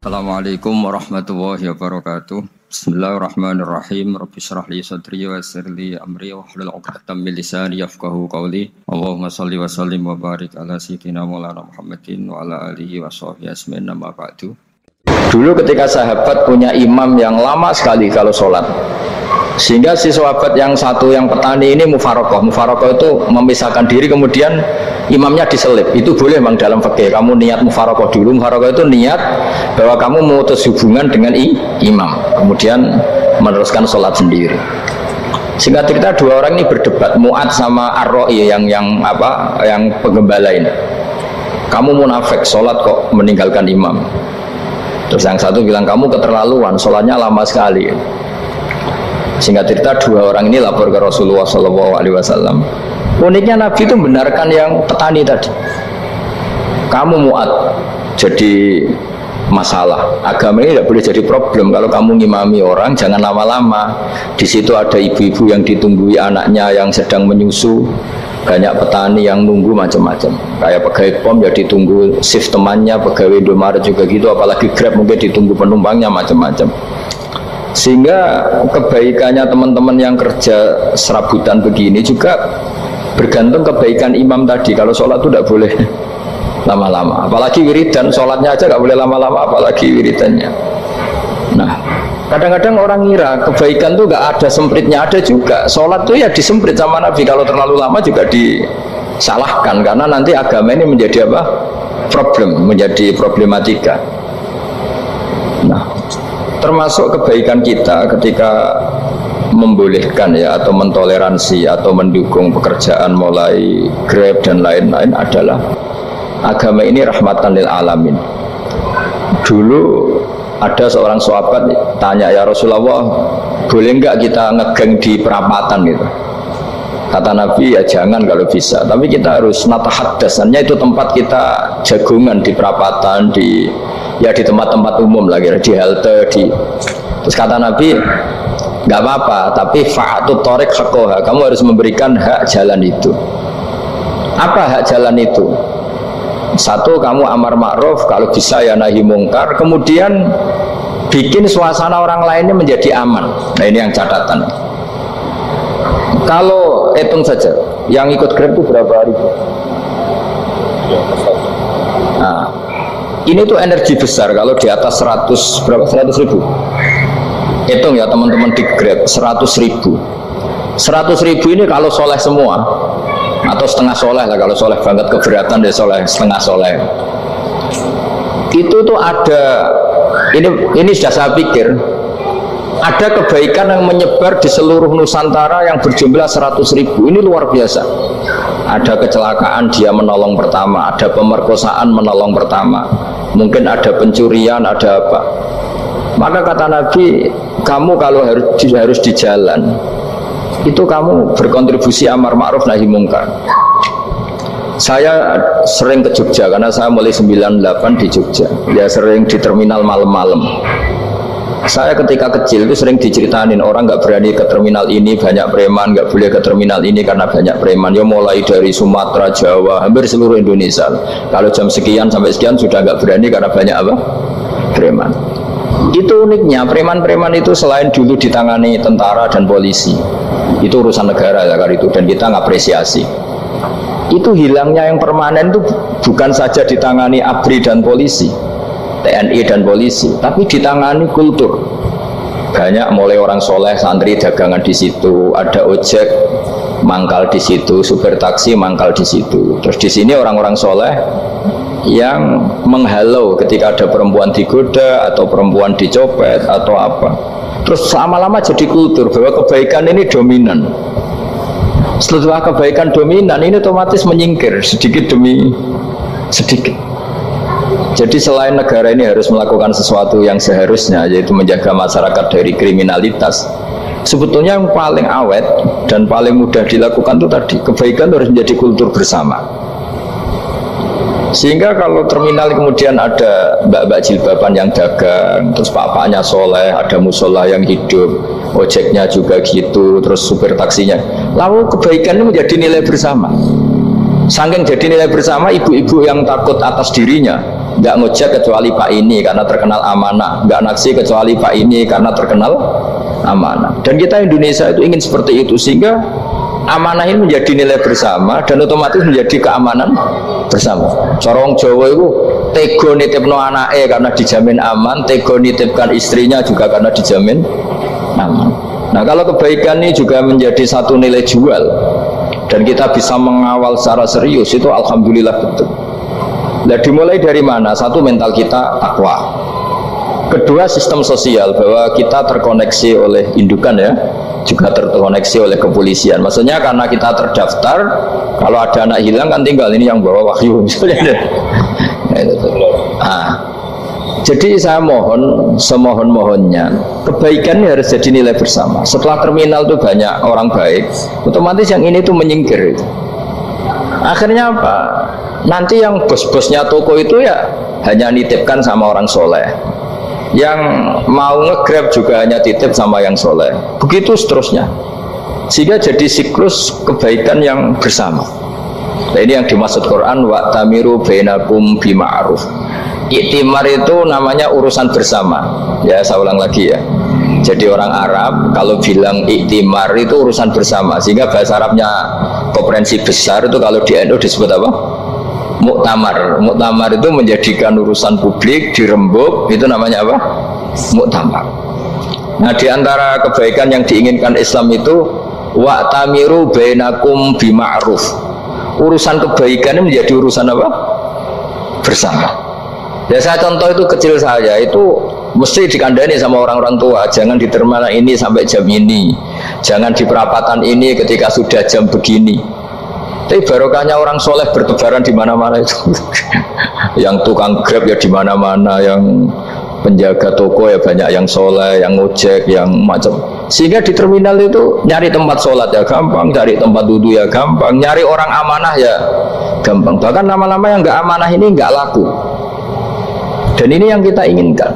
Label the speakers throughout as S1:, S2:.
S1: Assalamualaikum warahmatullahi wabarakatuh. Bismillahirrahmanirrahim. Rabbi shrah li sadri wa yassir li amri wahlul 'uqdatam min lisani yafqahu qawli. Allahumma shalli wa sallim wa barik ala sayyidina Maulana Muhammadin wa ala alihi wa sahbihi ajmain amma ba'du. Dulu ketika sahabat punya imam yang lama sekali kalau sholat, sehingga si sahabat yang satu yang petani ini mufarokoh itu memisahkan diri, kemudian imamnya diselip. Itu boleh memang dalam fikih. Kamu niat mufarokoh dulu. Mufarokoh itu niat bahwa kamu memutus hubungan dengan imam, kemudian meneruskan sholat sendiri. Singkat cerita, dua orang ini berdebat, Mu'ad sama Ar-Ra'i yang penggembala ini. Kamu munafik, sholat kok meninggalkan imam. Terus yang satu bilang, kamu keterlaluan, sholatnya lama sekali. Singkat cerita, dua orang ini lapor ke Rasulullah SAW. Uniknya Nabi itu membenarkan yang petani tadi. Kamu Mu'ad jadi masalah. Agama ini tidak boleh jadi problem. Kalau kamu ngimami orang, jangan lama-lama. Di situ ada ibu-ibu yang ditunggui anaknya yang sedang menyusu. Banyak petani yang nunggu macam-macam. Kayak pegawai POM ya ditunggu shift temannya, pegawai Indomaret juga gitu. Apalagi Grab mungkin ditunggu penumpangnya macam-macam. Sehingga kebaikannya teman-teman yang kerja serabutan begini juga bergantung kebaikan imam tadi. Kalau sholat itu tidak boleh lama-lama, apalagi wiridan. Sholatnya aja nggak boleh lama-lama, apalagi wiridannya. Nah, kadang-kadang orang ngira kebaikan itu nggak ada sempritnya. Ada juga. Sholat itu ya disemprit sama Nabi. Kalau terlalu lama juga disalahkan, karena nanti agama ini menjadi apa? Problem, menjadi problematika. Nah, termasuk kebaikan kita ketika membolehkan ya, atau mentoleransi atau mendukung pekerjaan mulai Grab dan lain-lain adalah agama ini rahmatan lil alamin. Dulu ada seorang sahabat tanya, ya Rasulullah, boleh nggak kita ngegeng di perapatan gitu? Kata Nabi, ya jangan kalau bisa, tapi kita harus natahaddasannya, itu tempat kita jagungan di perapatan, di tempat-tempat umum lagi, di halte, terus kata Nabi, nggak apa-apa, tapi fa'atut thoriq haqqaha, kamu harus memberikan hak jalan itu. Apa hak jalan itu? Satu, kamu amar ma'ruf, kalau bisa ya nahi mungkar, kemudian bikin suasana orang lainnya menjadi aman. Nah, ini yang catatan. Kalau hitung saja, yang ikut Grab itu berapa ribu? Nah, ini tuh energi besar. Kalau di atas 100 ribu, hitung ya teman-teman di Grab, 100 ribu. 100 ribu ini kalau soleh semua, atau setengah soleh lah, kalau soleh banget keberatan deh, soleh setengah soleh. Itu tuh ada, ini sudah saya pikir, ada kebaikan yang menyebar di seluruh Nusantara yang berjumlah 100 ribu. Ini luar biasa. Ada kecelakaan, dia menolong pertama. Ada pemerkosaan, menolong pertama. Mungkin ada pencurian, ada apa. Maka kata Nabi, kamu kalau harus di jalan, itu kamu berkontribusi amar ma'ruf nahi mungkar. Saya sering ke Jogja, karena saya mulai 98 di Jogja. Ya sering di terminal malam-malam. Saya ketika kecil itu sering diceritain, orang nggak berani ke terminal ini, banyak preman, nggak boleh ke terminal ini karena banyak preman. Ya mulai dari Sumatera, Jawa, hampir seluruh Indonesia. Kalau jam sekian sampai sekian sudah nggak berani karena banyak apa? Preman. Itu uniknya, preman-preman itu selain dulu ditangani tentara dan polisi, itu urusan negara ya kali itu, dan kita ngapresiasi. Itu hilangnya yang permanen itu bukan saja ditangani ABRI dan polisi, TNI dan polisi, tapi ditangani kultur. Banyak mulai orang soleh, santri dagangan di situ, ada ojek mangkal di situ, supir taksi mangkal di situ. Terus di sini orang-orang soleh yang menghalau ketika ada perempuan digoda atau perempuan dicopet atau apa. Terus lama-lama jadi kultur bahwa kebaikan ini dominan. Setelah kebaikan dominan, ini otomatis menyingkir sedikit demi sedikit. Jadi selain negara ini harus melakukan sesuatu yang seharusnya, yaitu menjaga masyarakat dari kriminalitas, sebetulnya yang paling awet dan paling mudah dilakukan itu tadi, kebaikan itu harus menjadi kultur bersama. Sehingga kalau terminal kemudian ada mbak-mbak jilbaban yang dagang, terus bapaknya soleh, ada musola yang hidup, ojeknya juga gitu, terus supir taksinya, lalu kebaikan itu menjadi nilai bersama. Saking jadi nilai bersama, ibu-ibu yang takut atas dirinya
S2: nggak ngojek kecuali Pak ini karena terkenal amanah, nggak naksi kecuali Pak ini karena terkenal amanah. Dan kita Indonesia itu ingin seperti itu, sehingga amanah ini menjadi nilai bersama dan otomatis menjadi keamanan bersama. Corong Jawa itu tego nitipno anake karena dijamin aman, tego nitipkan istrinya juga karena dijamin aman. Nah, kalau kebaikan ini juga menjadi satu nilai jual dan kita bisa mengawal secara serius, itu alhamdulillah betul. Nah, dimulai dari mana? Satu, mental kita takwa. Kedua, sistem sosial, bahwa kita terkoneksi oleh indukan ya, juga terkoneksi oleh kepolisian. Maksudnya karena kita terdaftar, kalau ada anak hilang kan tinggal ini yang bawa wahyu misalnya. Nah, jadi saya mohon, semohon-mohonnya kebaikan ini harus jadi nilai bersama. Setelah terminal itu banyak orang baik, otomatis yang ini tuh menyingkir itu. Akhirnya apa? Nanti yang bos-bosnya toko itu ya hanya nitipkan sama orang soleh, yang mau nge-grab juga hanya titip sama yang soleh, begitu seterusnya, sehingga jadi siklus kebaikan yang bersama. Nah, ini yang dimaksud Quran, wa'tamiru bainakum bima'ruf. Iktimar itu namanya urusan bersama. Ya, saya ulang lagi ya. Jadi orang Arab kalau bilang iktimar itu urusan bersama, sehingga bahasa Arabnya konferensi besar itu kalau di NU disebut apa? Muktamar. Muktamar itu menjadikan urusan publik dirembuk, itu namanya apa? Muktamar. Nah, di antara kebaikan yang diinginkan Islam itu wa'tamiru bainakum bima'ruf. Urusan kebaikan ini menjadi urusan apa? Bersama. Ya, saya contoh itu kecil saya itu mesti dikandani sama orang-orang tua, jangan di terminal ini sampai jam ini, jangan di perapatan ini ketika sudah jam begini. Tapi barokahnya orang soleh bertebaran di mana-mana itu. Yang tukang grab ya di mana-mana, yang penjaga toko ya banyak yang soleh, yang ngojek, yang macam. Sehingga di terminal itu nyari tempat sholat ya gampang, cari tempat duduk ya gampang, nyari orang amanah ya gampang. Bahkan lama-lama yang nggak amanah ini nggak laku. Dan ini yang kita inginkan.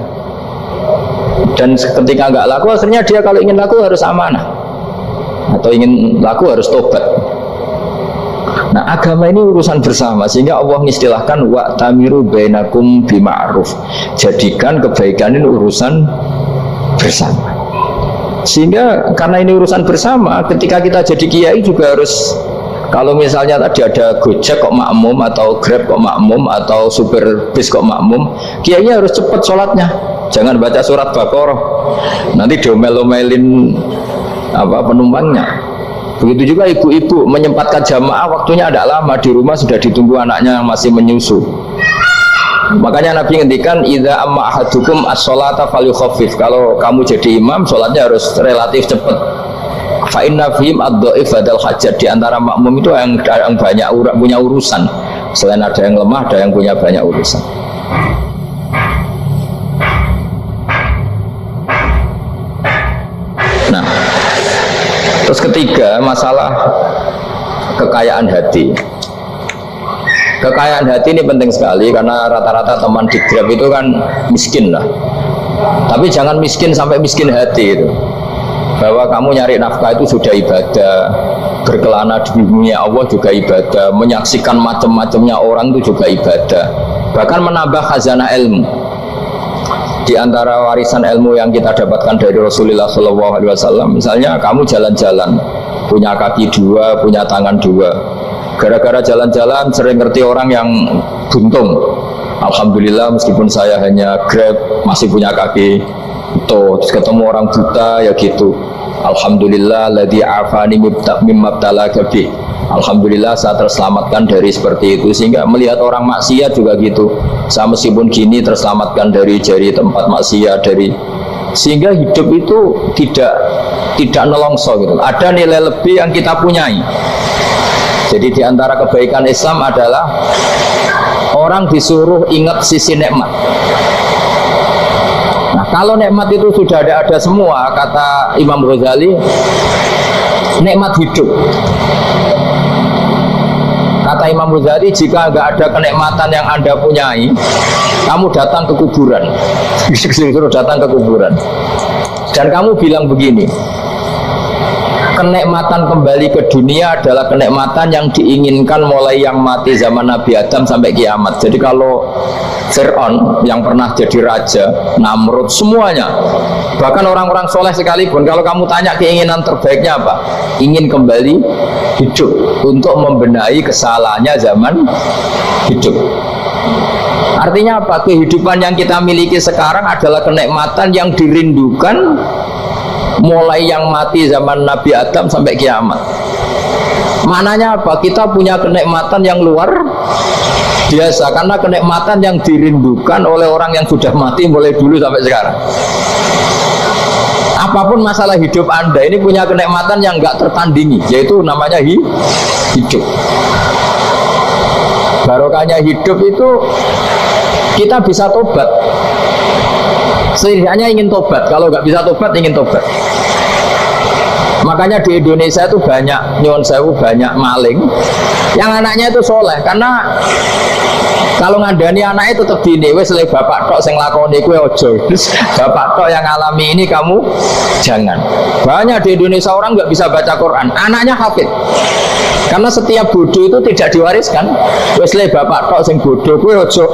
S2: Dan ketika nggak laku, akhirnya dia kalau ingin laku harus amanah, atau ingin laku harus tobat. Nah, agama ini urusan bersama, sehingga Allah mengistilahkan wa'tamiru bainakum bima'ruf. Jadikan kebaikan ini urusan bersama. Sehingga karena ini urusan bersama, ketika kita jadi kiai juga harus, kalau misalnya tadi ada Gojek kok makmum, atau Grab kok makmum, atau supir bis kok makmum, kiainya harus cepat sholatnya, jangan baca surat Baqarah, nanti diomel-omelin apa penumpangnya. Begitu juga ibu-ibu menyempatkan jamaah, waktunya tidak lama, di rumah sudah ditunggu anaknya yang masih menyusu. Makanya Nabi ngendikan idza amma ahadukum as-sholata falyukhaffif. Kalau kamu jadi imam, sholatnya harus relatif cepat. Fa inna fihim ad-dhaif badal hajat. Di antara makmum itu yang banyak punya urusan. Selain ada yang lemah, ada yang punya banyak urusan. Nah, terus ketiga, masalah kekayaan hati. Kekayaan hati ini penting sekali, karena rata-rata teman di Grab itu kan miskin lah. Tapi jangan miskin sampai miskin hati itu. Bahwa kamu nyari nafkah itu sudah ibadah, berkelana di dunia Allah juga ibadah, menyaksikan macam-macamnya orang itu juga ibadah. Bahkan menambah khazanah ilmu. Di antara warisan ilmu yang kita dapatkan dari Rasulullah SAW, misalnya kamu jalan-jalan, punya kaki dua, punya tangan dua. Gara-gara jalan-jalan sering ngerti orang yang buntung. Alhamdulillah meskipun saya hanya Grab masih punya kaki. Terus ketemu orang buta ya gitu. Alhamdulillah ladzi afani mimma btalaka bih. Alhamdulillah saya terselamatkan dari seperti itu. Sehingga melihat orang maksiat juga gitu. Saya meskipun gini terselamatkan dari tempat maksiat, sehingga hidup itu tidak nelongso gitu. Ada nilai lebih yang kita punyai. Jadi di antara kebaikan Islam adalah orang disuruh ingat sisi nikmat. Nah, kalau nikmat itu sudah ada semua, kata Imam Ghazali, nikmat hidup. Kata Imam Ghazali, jika nggak ada kenikmatan yang Anda punyai, kamu datang ke kuburan. Disuruh datang ke kuburan. Dan kamu bilang begini, kenikmatan kembali ke dunia adalah kenikmatan yang diinginkan mulai yang mati zaman Nabi Adam sampai kiamat. Jadi kalau Fir'aun yang pernah jadi raja, Namrud, semuanya, bahkan orang-orang soleh sekalipun, kalau kamu tanya keinginan terbaiknya apa? Ingin kembali hidup untuk membenahi kesalahannya zaman hidup. Artinya apa? Kehidupan yang kita miliki sekarang adalah kenikmatan yang dirindukan mulai yang mati zaman Nabi Adam sampai kiamat. Maknanya apa? Kita punya kenikmatan yang luar biasa karena kenikmatan yang dirindukan oleh orang yang sudah mati mulai dulu sampai sekarang. Apapun masalah hidup Anda ini punya kenikmatan yang nggak tertandingi, yaitu namanya hidup. Barokahnya hidup itu kita bisa tobat. Setidaknya ingin tobat. Kalau nggak bisa tobat, ingin tobat. Makanya di Indonesia itu banyak nyuwun sewu, banyak maling yang anaknya itu soleh. Karena kalau ngandani anaknya tetap dini, wes le bapak tok sing lakoni kowe ojo. Bapak tok yang alami ini kamu jangan. Banyak di Indonesia orang nggak bisa baca Quran, anaknya hafid. Karena setiap bodoh itu tidak diwariskan. Wes le bapak tok sing bodoh kowe ojo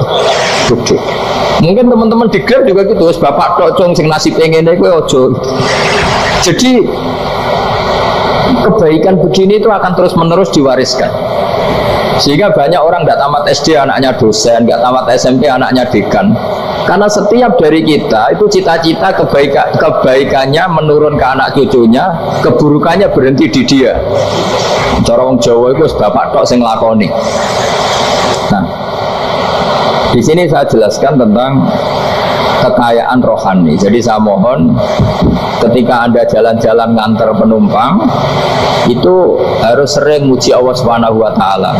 S2: bodoh. Mungkin teman-teman di Grab juga gitu, wes bapak tok cung sing nasib ngene kowe ojo. Jadi kebaikan begini itu akan terus-menerus diwariskan. Sehingga banyak orang nggak tamat SD anaknya dosen, nggak tamat SMP anaknya dekan. Karena setiap dari kita itu cita-cita kebaikannya menurun ke anak cucunya, keburukannya berhenti di dia. Cara wong Jawa itu bapak tok sing lakoni. Nah, di sini saya jelaskan tentang kekayaan rohani. Jadi saya mohon ketika Anda jalan-jalan ngantar penumpang itu harus sering muji Allah Subhanahu wa taala.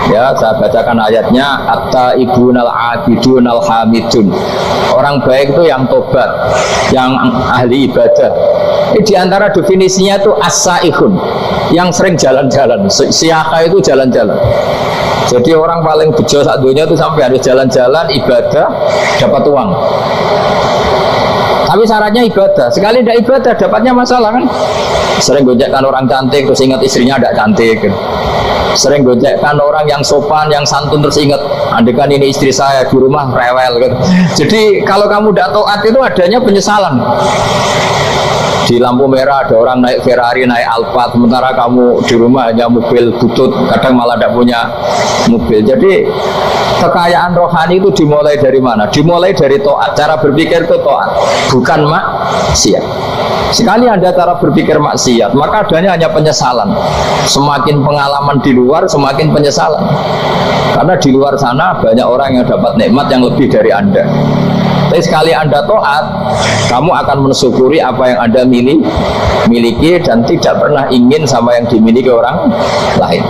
S2: Ya, saya bacakan ayatnya, at-taibunal abidunal hamidun. Orang baik itu yang tobat, yang ahli ibadah. Ini diantara definisinya itu as-saihun, yang sering jalan-jalan. Siaka itu jalan-jalan. Jadi orang paling bejo saat dunia itu sampai harus jalan-jalan ibadah dapat uang. Tapi syaratnya ibadah. Sekali tidak ibadah dapatnya masalah kan. Sering gojekkan orang cantik terus ingat istrinya tidak cantik kan. Sering gojekkan orang yang sopan, yang santun terus ingat andekan ini istri saya di rumah rewel kan. Jadi kalau kamu tidak taat itu adanya penyesalan. Di lampu merah ada orang naik Ferrari, naik Alphard, sementara kamu di rumah hanya mobil butut, kadang malah tidak punya mobil. Jadi kekayaan rohani itu dimulai dari mana? Dimulai dari taat. Cara berpikir itu taat, bukan maksiat. Sekali Anda cara berpikir maksiat, maka adanya hanya penyesalan. Semakin pengalaman di luar, semakin penyesalan. Karena di luar sana banyak orang yang dapat nikmat yang lebih dari Anda. Tapi sekali Anda taat, kamu akan mensyukuri apa yang Anda miliki dan tidak pernah ingin sama yang dimiliki orang lain.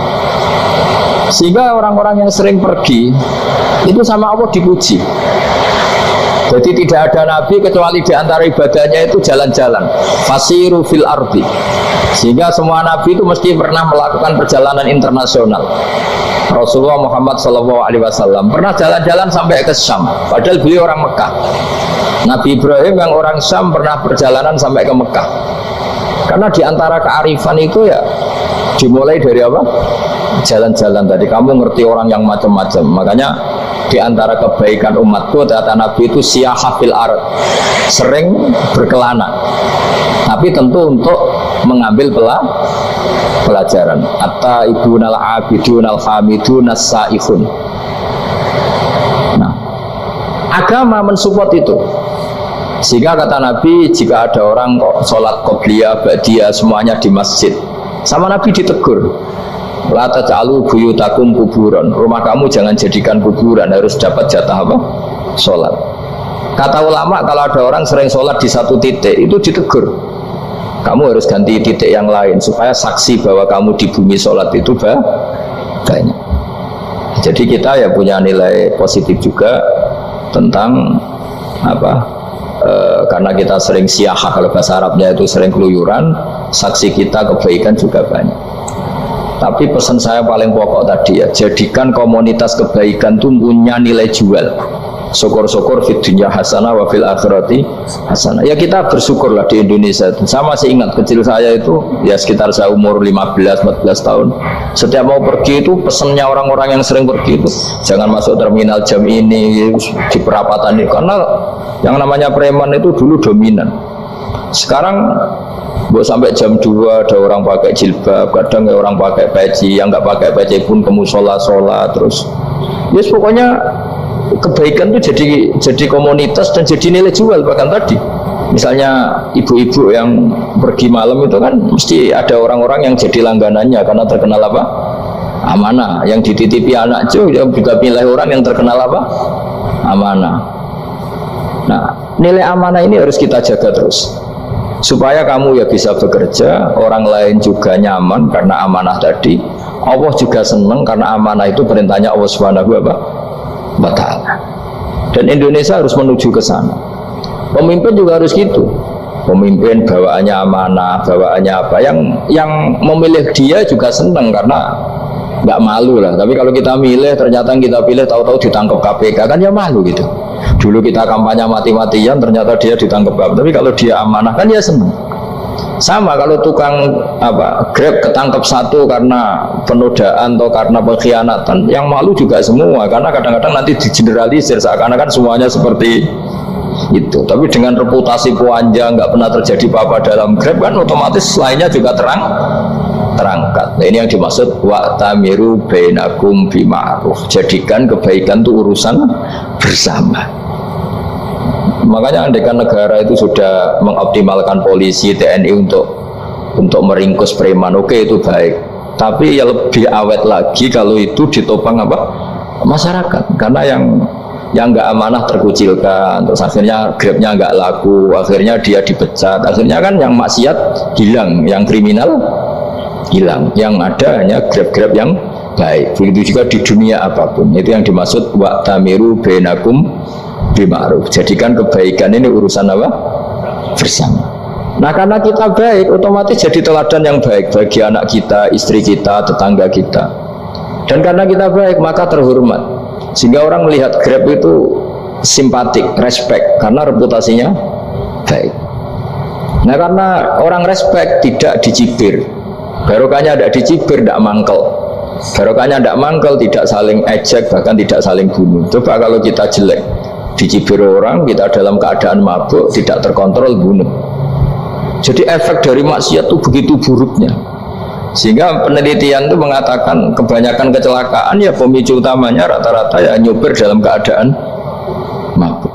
S2: Sehingga orang-orang yang sering pergi itu sama Allah dipuji. Jadi tidak ada nabi kecuali di antara ibadahnya itu jalan-jalan. Fasiru fil ardi. Sehingga semua nabi itu mesti pernah melakukan perjalanan internasional. Rasulullah Muhammad SAW pernah jalan-jalan sampai ke Syam, padahal beliau orang Mekah. Nabi Ibrahim yang orang Syam pernah perjalanan sampai ke Mekah. Karena di antara kearifan itu ya dimulai dari apa? Jalan-jalan tadi. Kamu ngerti orang yang macam-macam. Makanya di antara kebaikan umatku kata Nabi itu siyahah fil ard, sering berkelana. Tapi tentu untuk mengambil pelajaran. At-taibunal abidunal hamidunas saihun. Nah, agama mensupport itu. Sehingga kata Nabi, jika ada orang kok sholat qobliyah, ba'diyah semuanya di masjid, sama Nabi ditegur, la taj'alu buyutakum kuburan. Rumah kamu jangan jadikan kuburan, harus dapat jatah apa? Sholat. Kata ulama, kalau ada orang sering sholat di satu titik, itu ditegur. Kamu harus ganti titik yang lain supaya saksi bahwa kamu di bumi sholat itu banyak. Jadi kita ya punya nilai positif juga tentang apa? Karena kita sering siyahah, kalau bahasa Arabnya itu sering keluyuran, saksi kita kebaikan juga banyak. Tapi pesan saya paling pokok tadi ya, jadikan komunitas kebaikan itu punya nilai jual. syukur-syukur fid dunya hasanah wa fil akhirati hasanah. Ya kita bersyukurlah di Indonesia itu. Saya masih ingat kecil saya itu ya sekitar saya umur 15-14 tahun. Setiap mau pergi itu pesennya orang-orang yang sering pergi itu jangan masuk terminal jam ini di perapatan ini, karena yang namanya preman itu dulu dominan. Sekarang sampai jam 2 ada orang pakai jilbab, kadang orang pakai peci, yang nggak pakai peci pun ke musola sholat terus. Yes, pokoknya kebaikan itu jadi komunitas dan jadi nilai jual. Bahkan tadi misalnya ibu-ibu yang pergi malam itu kan mesti ada orang-orang yang jadi langganannya karena terkenal apa? Amanah. Yang dititipi anak juga pilih orang yang terkenal apa? Amanah. Nah, nilai amanah ini harus kita jaga terus supaya kamu ya bisa bekerja, orang lain juga nyaman karena amanah tadi. Allah juga senang karena amanah itu perintahnya Allah Subhanahu wa ta'ala. Dan Indonesia harus menuju ke sana. Pemimpin juga harus gitu. Pemimpin bawaannya amanah, bawaannya apa? Yang memilih dia juga senang karena nggak malu lah. Tapi kalau kita milih, ternyata kita pilih tahu-tahu ditangkap KPK kan ya malu gitu. Dulu kita kampanye mati-matian, ternyata dia ditangkap KPK. Tapi kalau dia amanah kan ya senang. Sama kalau tukang Grab ketangkep satu karena penodaan atau karena pengkhianatan, yang malu juga semua karena kadang-kadang nanti digeneralisir seakan-akan semuanya seperti itu. Tapi dengan reputasi panjang nggak pernah terjadi apa-apa dalam Grab kan otomatis lainnya juga terangkat. Nah, ini yang dimaksud wa'tamiru bainakum bima'ruf. Jadikan kebaikan itu urusan bersama. Makanya andaikan negara itu sudah mengoptimalkan polisi, TNI untuk meringkus preman, oke, itu baik. Tapi ya lebih awet lagi kalau itu ditopang apa? Masyarakat. Karena yang nggak amanah terkucilkan, terus akhirnya Grabnya nggak laku, akhirnya dia dipecat, akhirnya kan yang maksiat hilang, yang kriminal hilang, yang ada hanya Grab-Grab yang baik. Begitu juga di dunia apapun. Itu yang dimaksud wa'tamiru bainakum bima'ruf. Jadikan kebaikan ini urusan apa? Bersama. Nah, karena kita baik, otomatis jadi teladan yang baik bagi anak kita, istri kita, tetangga kita. Dan karena kita baik, maka terhormat. Sehingga orang melihat Grab itu simpatik, respect, karena reputasinya baik. Nah, karena orang respect tidak dicibir. Barokahnya tidak dicibir, tidak mangkel. Barokahnya tidak mangkel, tidak saling ejek, bahkan tidak saling bunuh. Coba kalau kita jelek, dicibir orang, kita dalam keadaan mabuk, tidak terkontrol, bunuh. Jadi efek dari maksiat itu begitu buruknya. Sehingga penelitian itu mengatakan kebanyakan kecelakaan ya pemicu utamanya rata-rata ya nyopir dalam keadaan mabuk.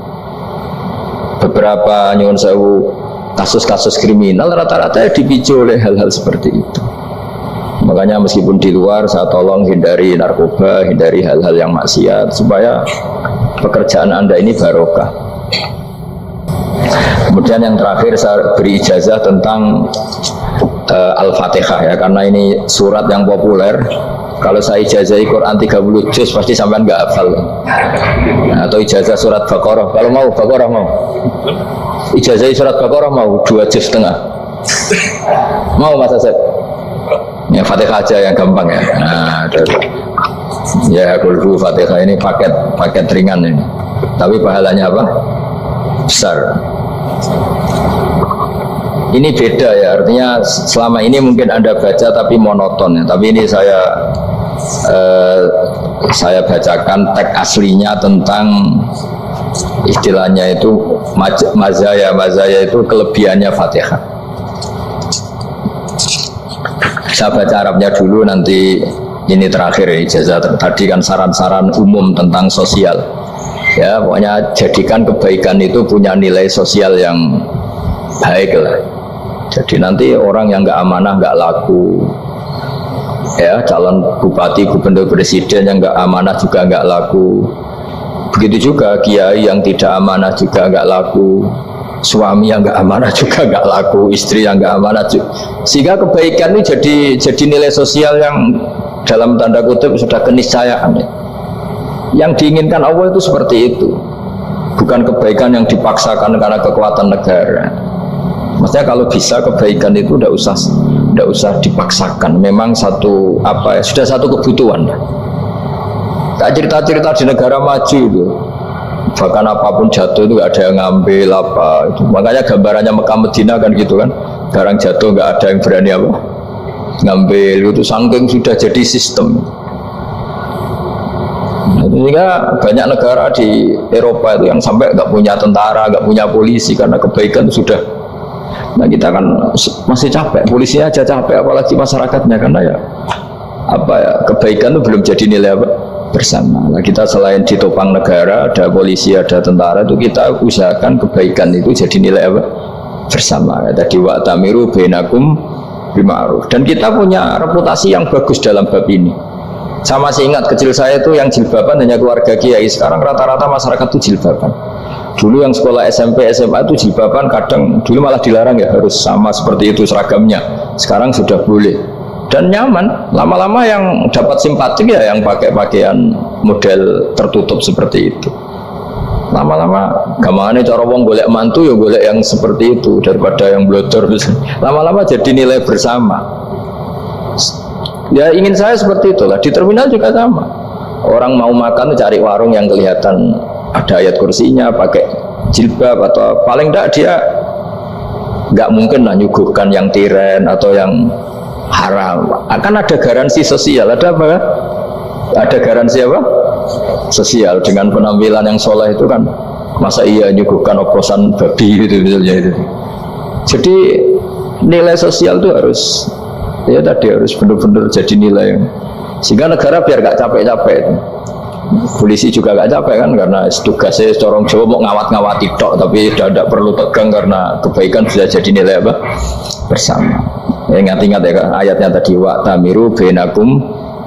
S2: Beberapa nyuwun sewu kasus-kasus kriminal rata-rata ya dipicu oleh hal-hal seperti itu. Makanya meskipun di luar saya tolong hindari narkoba, hindari hal-hal yang maksiat supaya pekerjaan Anda ini barokah. Kemudian yang terakhir saya beri ijazah tentang Al-Fatihah ya, karena ini surat yang populer. Kalau saya ijazahi Quran 30 juz pasti sampean nggak hafal. Nah, atau ijazah surat Baqarah, kalau mau Baqarah mau. Ijazahi surat Baqarah mau 2 juz setengah. Mau Mas Asep? Ya Fatihah aja yang gampang ya. Nah, ya kulhu Fatihah ini paket ringan ini. Tapi pahalanya apa? Besar. Ini beda ya, artinya selama ini mungkin Anda baca tapi monoton ya. Tapi ini saya bacakan teks aslinya tentang istilahnya itu mazaya itu kelebihannya Fatihah. Saya baca Arabnya dulu, nanti ini terakhir ya, ijazah tadi kan saran-saran umum tentang sosial ya, pokoknya jadikan kebaikan itu punya nilai sosial yang baik lah. Jadi nanti orang yang nggak amanah nggak laku ya, calon bupati, gubernur, presiden yang nggak amanah juga nggak laku. Begitu juga kiai yang tidak amanah juga nggak laku, suami yang nggak amanah juga nggak laku, istri yang nggak amanah juga. Sehingga kebaikan ini jadi nilai sosial yang dalam tanda kutip sudah keniscayaan. Yang diinginkan Allah itu seperti itu, bukan kebaikan yang dipaksakan karena kekuatan negara. Maksudnya kalau bisa kebaikan itu tidak usah dipaksakan. Memang sudah satu kebutuhan. Tak cerita-cerita di negara maju itu, bahkan apapun jatuh itu nggak ada yang ngambil apa itu. Makanya gambarannya Mekah Medina kan gitu kan, barang jatuh nggak ada yang berani apa ngambil, itu saking sudah jadi sistem. Sehingga banyak negara di Eropa itu yang sampai nggak punya tentara, nggak punya polisi karena kebaikan sudah. Nah kita kan masih capek, polisinya aja capek, apalagi masyarakatnya, karena ya apa ya, kebaikan itu belum jadi nilai apa bersama. Nah kita selain ditopang negara, ada polisi, ada tentara, itu kita usahakan kebaikan itu jadi nilai apa bersama. Tadi wa tamiru bainakum bima'ruf. Dan kita punya reputasi yang bagus dalam bab ini. Saya masih ingat kecil saya itu yang jilbaban hanya keluarga kiai. Sekarang rata-rata masyarakat itu jilbaban. Dulu yang sekolah SMP, SMA itu jilbaban kadang dulu malah dilarang ya, harus sama seperti itu seragamnya. Sekarang sudah boleh dan nyaman. Lama-lama yang dapat simpatik ya yang pakai pakaian model tertutup seperti itu. Lama-lama gamane cara wong golek mantu ya golek yang seperti itu daripada yang blodor. Lama-lama jadi nilai bersama. Ya ingin saya seperti itulah. Di terminal juga sama. Orang mau makan cari warung yang kelihatan ada ayat kursinya, pakai jilbab, atau paling tidak dia nggak mungkin lah nyuguhkan yang tiren atau yang haram. Akan ada garansi sosial. Ada apa? Ada garansi apa? Sosial. Dengan penampilan yang soleh itu kan, masa iya nyuguhkan oplosan babi gitu misalnya itu. Jadi nilai sosial itu harus, ya tadi harus benar-benar jadi nilai, sehingga negara biar gak capek-capek. Polisi juga gak capek kan, karena tugasnya corong Jawa mau ngawat-ngawati tok, tapi tidak perlu tegang karena kebaikan bisa jadi nilai apa bersama. Ingat-ingat ya ayatnya tadi, wa tamiru bainakum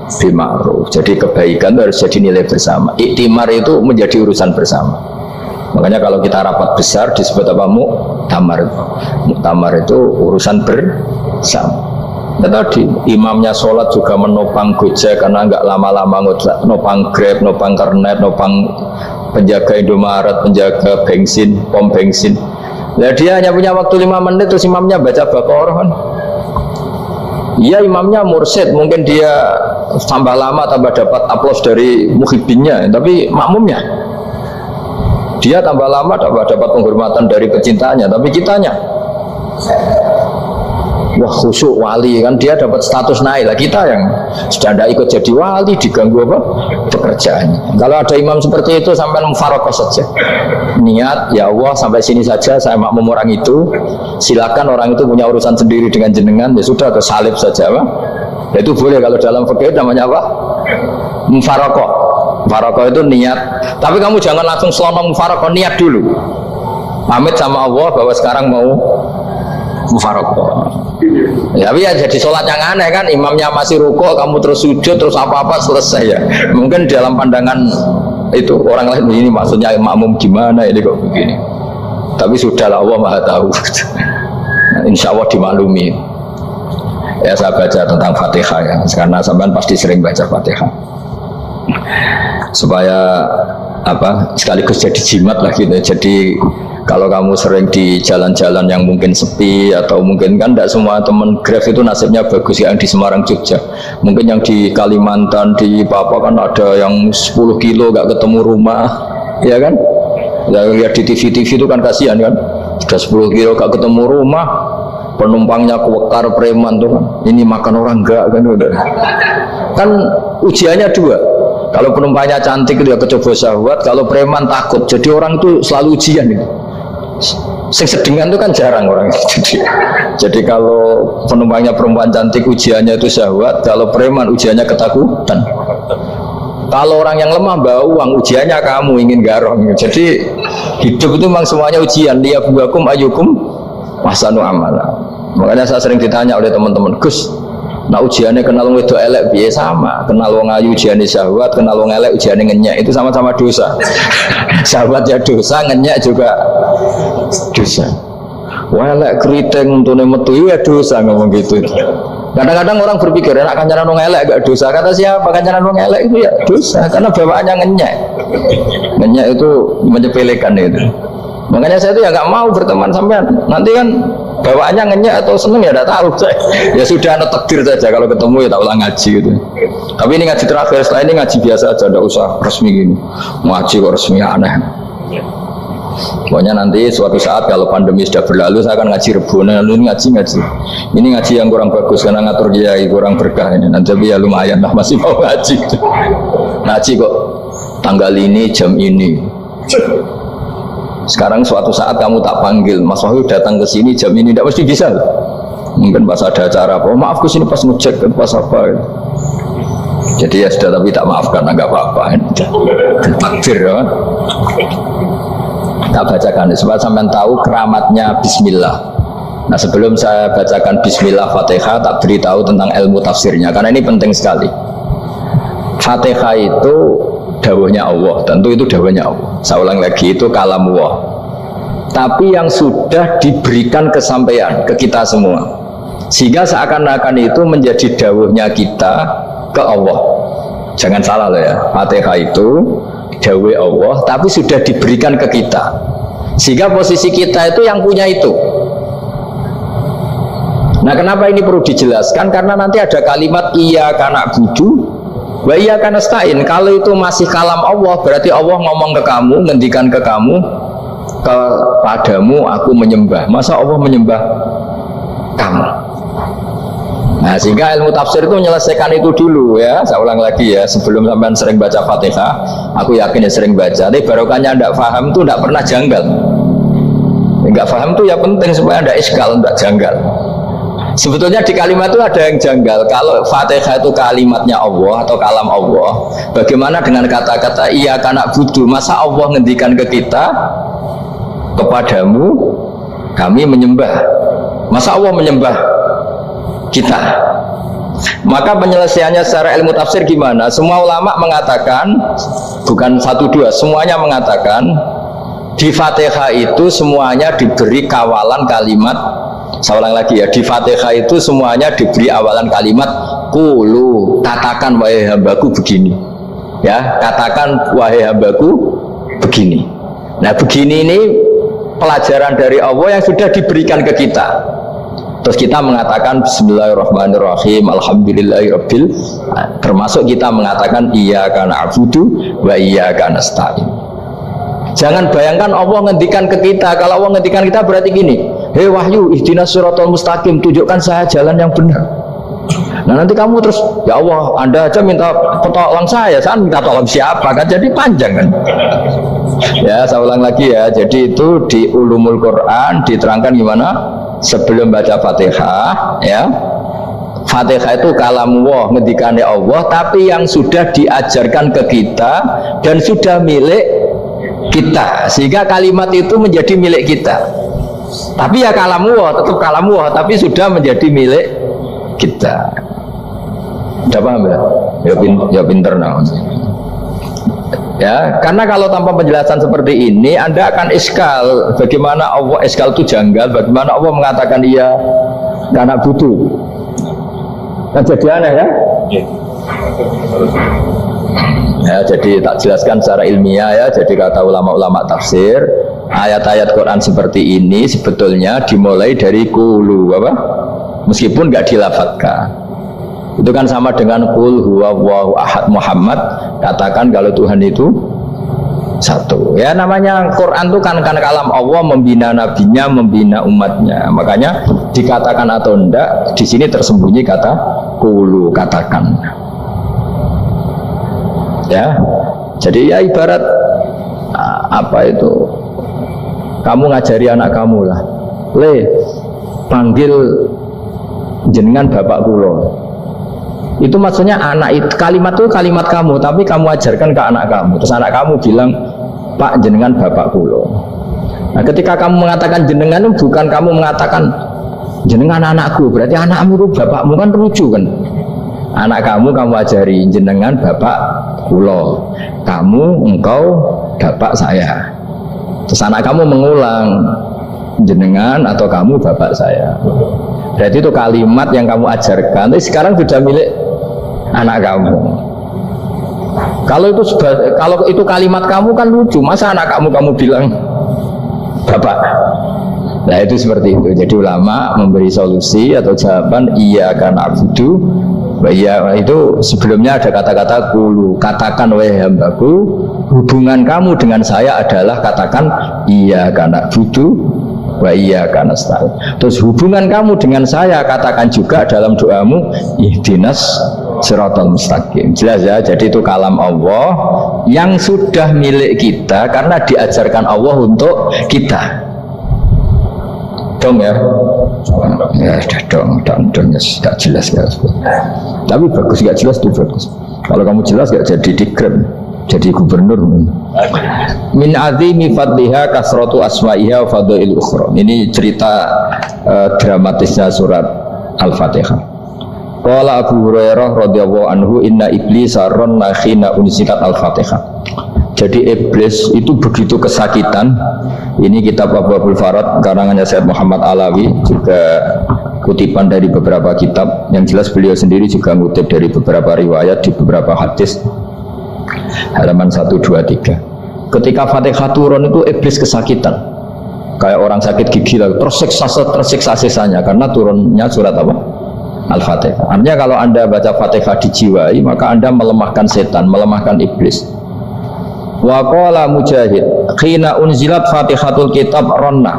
S2: bima'ruf. Jadi kebaikan itu harus jadi nilai bersama. Iktimar itu menjadi urusan bersama. Makanya kalau kita rapat besar disebut apa? Muktamar. Muktamar itu urusan bersama. Ya tadi imamnya sholat juga menopang Gojek karena nggak lama-lama nopang Grab, nopang Kernet, nopang penjaga Indomaret, penjaga bensin, pom bensin. Nah dia hanya punya waktu 5 menit terus imamnya baca Baqarah kan. Iya imamnya mursyid, mungkin dia tambah lama tambah dapat aplaus dari muhibbinnya, tapi makmumnya dia tambah lama tambah dapat penghormatan dari pecintanya, tapi kitanya wah khusyuk wali kan, dia dapat status naik lah. Kita yang sudah tidak ikut jadi wali diganggu apa pekerjaannya. Kalau ada imam seperti itu sampai mufaroqah saja, niat ya Allah sampai sini saja saya makmum orang itu, silakan orang itu punya urusan sendiri dengan jenengan, ya sudah atau salib saja apa ya, itu boleh. Kalau dalam fikih namanya apa mufaroqah. Mufaroqah itu niat, tapi kamu jangan langsung selonong mufaroqah, niat dulu pamit sama Allah bahwa sekarang mau mufaroqah. Ya, tapi ya jadi sholat yang aneh kan, imamnya masih rukuk, kamu terus sujud, terus apa-apa selesai ya. Mungkin dalam pandangan itu orang lain ini maksudnya makmum gimana ini kok begini. Tapi sudahlah Allah Maha tahu. Insya Allah dimaklumi. Ya saya baca tentang Fatihah ya, karena sampean pasti sering baca Fatihah. Supaya apa sekaligus jadi jimat lah gitu. Jadi kalau kamu sering di jalan-jalan yang mungkin sepi, atau mungkin kan tidak semua teman Grab itu nasibnya bagus yang di Semarang Jogja, mungkin yang di Kalimantan di Papua kan ada yang 10 kilo gak ketemu rumah ya kan, ya lihat di TV-TV itu kan kasihan kan, sudah 10 kilo gak ketemu rumah, penumpangnya kewekar preman tuh kan, ini makan orang enggak kan, udah kan ujiannya dua. Kalau penumpangnya cantik dia kecoba syahwat, kalau preman takut. Jadi orang itu selalu ujian gitu. Sing sedengan itu kan jarang orang. Jadi kalau penumpangnya perempuan cantik ujiannya itu syahwat, kalau preman ujiannya ketakutan. Kalau orang yang lemah bawa uang ujiannya kamu ingin garong. Jadi hidup itu memang semuanya ujian. Dia buakum ayukum masanu amala. Makanya saya sering ditanya oleh teman-teman, Gus, nah ujiannya kenal wong wedok elek piye? Sama, kenal wong ayu ujiane syahwat, kenal wong elek ujiane ngenyek, itu sama-sama dosa. Syahwat ya dosa, ngenyek juga dosa. Wah elek keriting untune metu ya dosa, ngomong gitu. Kadang-kadang orang berpikir enak kancanan wong elek gak dosa. Kata siapa kancanan wong elek itu ya dosa, karena bawaannya ngenyek. Ngenyek itu menyepelekan itu. Makanya saya itu ya nggak mau berteman sampean. Nanti kan bawaannya ngenyek atau seneng ya tidak tahu. Ya sudah ada takdir saja, kalau ketemu ya tak ulang ngaji gitu. Tapi ini ngaji terakhir, setelah ini ngaji biasa aja, tidak usah resmi gini. Ngaji kok resmi aneh. Pokoknya nanti suatu saat kalau pandemi sudah berlalu saya akan ngaji Rebona, ini ngaji. Ini ngaji yang kurang bagus karena ngatur kiai kurang berkah ini. Nanti ya lumayan lah masih mau ngaji. Ngaji kok tanggal ini jam ini. Sekarang suatu saat kamu tak panggil, Mas Wahyu datang ke sini jam ini tidak mesti bisa. Mungkin pas ada acara apa, maaf ke sini pas ngecek pas apa. Jadi ya sudah tapi tak maafkan, enggak apa-apa. Takdir ya. Tak bacakan supaya sampean tahu keramatnya bismillah. Nah, sebelum saya bacakan bismillah Fatihah, tak beritahu tentang ilmu tafsirnya karena ini penting sekali. Fatihah itu dawuhnya Allah, tentu itu dawuhnya Allah. Saya ulang lagi, itu kalam Allah. Tapi yang sudah diberikan kesampaian ke kita semua. Sehingga seakan-akan itu menjadi dawuhnya kita ke Allah. Jangan salah loh ya. Fatihah itu dawuh Allah, tapi sudah diberikan ke kita. Sehingga posisi kita itu yang punya itu. Nah, kenapa ini perlu dijelaskan? Karena nanti ada kalimat iyyaka na'budu wa iyyaka nasta'in. Kalau itu masih kalam Allah, berarti Allah ngomong ke kamu, ngendikan ke kamu, kepadamu aku menyembah. Masa Allah menyembah kamu? Nah, sehingga ilmu tafsir itu menyelesaikan itu dulu ya. Saya ulang lagi ya, sebelum sampean sering baca Fatihah, aku yakin ya sering baca. Tapi barokahnya tidak paham itu tidak pernah janggal. Enggak paham itu ya penting supaya tidak iskal, tidak janggal. Sebetulnya di kalimat itu ada yang janggal. Kalau Fatihah itu kalimatnya Allah atau kalam Allah, bagaimana dengan kata-kata iyyaka na'budu? Masa Allah ngendikan ke kita, kepadamu kami menyembah. Masa Allah menyembah kita? Maka penyelesaiannya secara ilmu tafsir gimana? Semua ulama mengatakan, bukan satu dua, semuanya mengatakan di Fatihah itu semuanya diberi kawalan kalimat. Saya ulang lagi ya, di Fatihah itu semuanya diberi awalan kalimat qulu, katakan wahai hambaku begini. Ya, katakan wahai hambaku begini. Nah, begini ini pelajaran dari Allah yang sudah diberikan ke kita. Terus kita mengatakan bismillahirrahmanirrahim, alhamdulillahirabbil, termasuk kita mengatakan iyyaka na'budu wa iyyaka nasta'in. Jangan bayangkan Allah ngendikan ke kita. Kalau Allah ngendikan kita berarti gini, hei Wahyu, ihdinas siratal mustaqim, tunjukkan saya jalan yang benar. Nah, nanti kamu terus, ya Allah, Anda aja minta tolong saya minta tolong siapa kan? Jadi panjang kan? Ya, saya ulang lagi ya. Jadi itu di Ulumul Quran diterangkan gimana? Sebelum baca Fatihah, ya, Fatihah itu kalamullah, ngendikannya Allah, tapi yang sudah diajarkan ke kita dan sudah milik kita, sehingga kalimat itu menjadi milik kita. Tapi ya kalamullah, tetap kalamullah, tapi sudah menjadi milik kita. Udah paham ya? Ya pinter nah. Ya, karena kalau tanpa penjelasan seperti ini Anda akan iskal. Bagaimana Allah, iskal itu janggal. Bagaimana Allah mengatakan iya karena butuh. Kan jadi aneh ya? Ya, jadi tak jelaskan secara ilmiah ya. Jadi kata ulama-ulama tafsir, ayat-ayat Quran seperti ini sebetulnya dimulai dari qulu, apa? Meskipun nggak dilafadzkan. Itu kan sama dengan qul huwallahu ahad Muhammad, katakan kalau Tuhan itu satu. Ya, namanya Quran itu kan kalam Allah, membina nabinya, membina umatnya. Makanya dikatakan atau enggak, di sini tersembunyi kata qulu, katakan. Ya. Jadi ya ibarat apa itu? Kamu ngajari anak kamu lah. Le, panggil jenengan bapak kula. Itu maksudnya anak itu, kalimat itu kalimat kamu, tapi kamu ajarkan ke anak kamu. Terus anak kamu bilang, Pak jenengan bapak kula. Nah, ketika kamu mengatakan jenengan itu bukan kamu mengatakan jenengan anakku, berarti anakmu itu bapakmu, kan lucu kan? Anak kamu ajari jenengan bapak kula. Kamu, engkau bapak saya. Terus anak kamu mengulang jenengan atau kamu bapak saya. Berarti itu kalimat yang kamu ajarkan, tapi sekarang sudah milik anak kamu. Kalau itu kalimat kamu kan lucu, masa anak kamu bilang bapak. Nah, itu seperti itu. Jadi ulama memberi solusi atau jawaban iyyaka na'budu Iya, itu sebelumnya ada kata-kata kulu, katakan wahai hambaku, hubungan kamu dengan saya adalah katakan iya karena butuh, wa iya karena nasta'in. Terus hubungan kamu dengan saya katakan juga dalam doamu ihdinas siratal mustaqim. Jelas ya, jadi itu kalam Allah yang sudah milik kita karena diajarkan Allah untuk kita. Dong ya, ya sudah dong, ya sudah jelas ya. Tapi bagus gak jelas itu bagus. Kalau kamu jelas gak jadi dikrem, jadi gubernur. Min azimi fadliha kasratu asma'iha wa fadail ukhra. Ini cerita dramatisnya surat Al-Fatihah. Qala Abu Hurairah radhiyallahu anhu inna iblisa ranna khina unsikat Al-Fatihah. Jadi iblis itu begitu kesakitan. Ini kitab Abwaabul Farad karangannya Syekh Muhammad Alawi, juga kutipan dari beberapa kitab. Yang jelas beliau sendiri juga ngutip dari beberapa riwayat di beberapa hadis. Halaman 123. Ketika Fatihah turun itu iblis kesakitan. Kayak orang sakit gigi lah, tersiksa sisanya karena turunnya surat apa? Al-Fatihah. Artinya kalau Anda baca Fatihah dijiwai, maka Anda melemahkan setan, melemahkan iblis. Wa qala Mujahid khina unzilat Fatihatul kitab ronna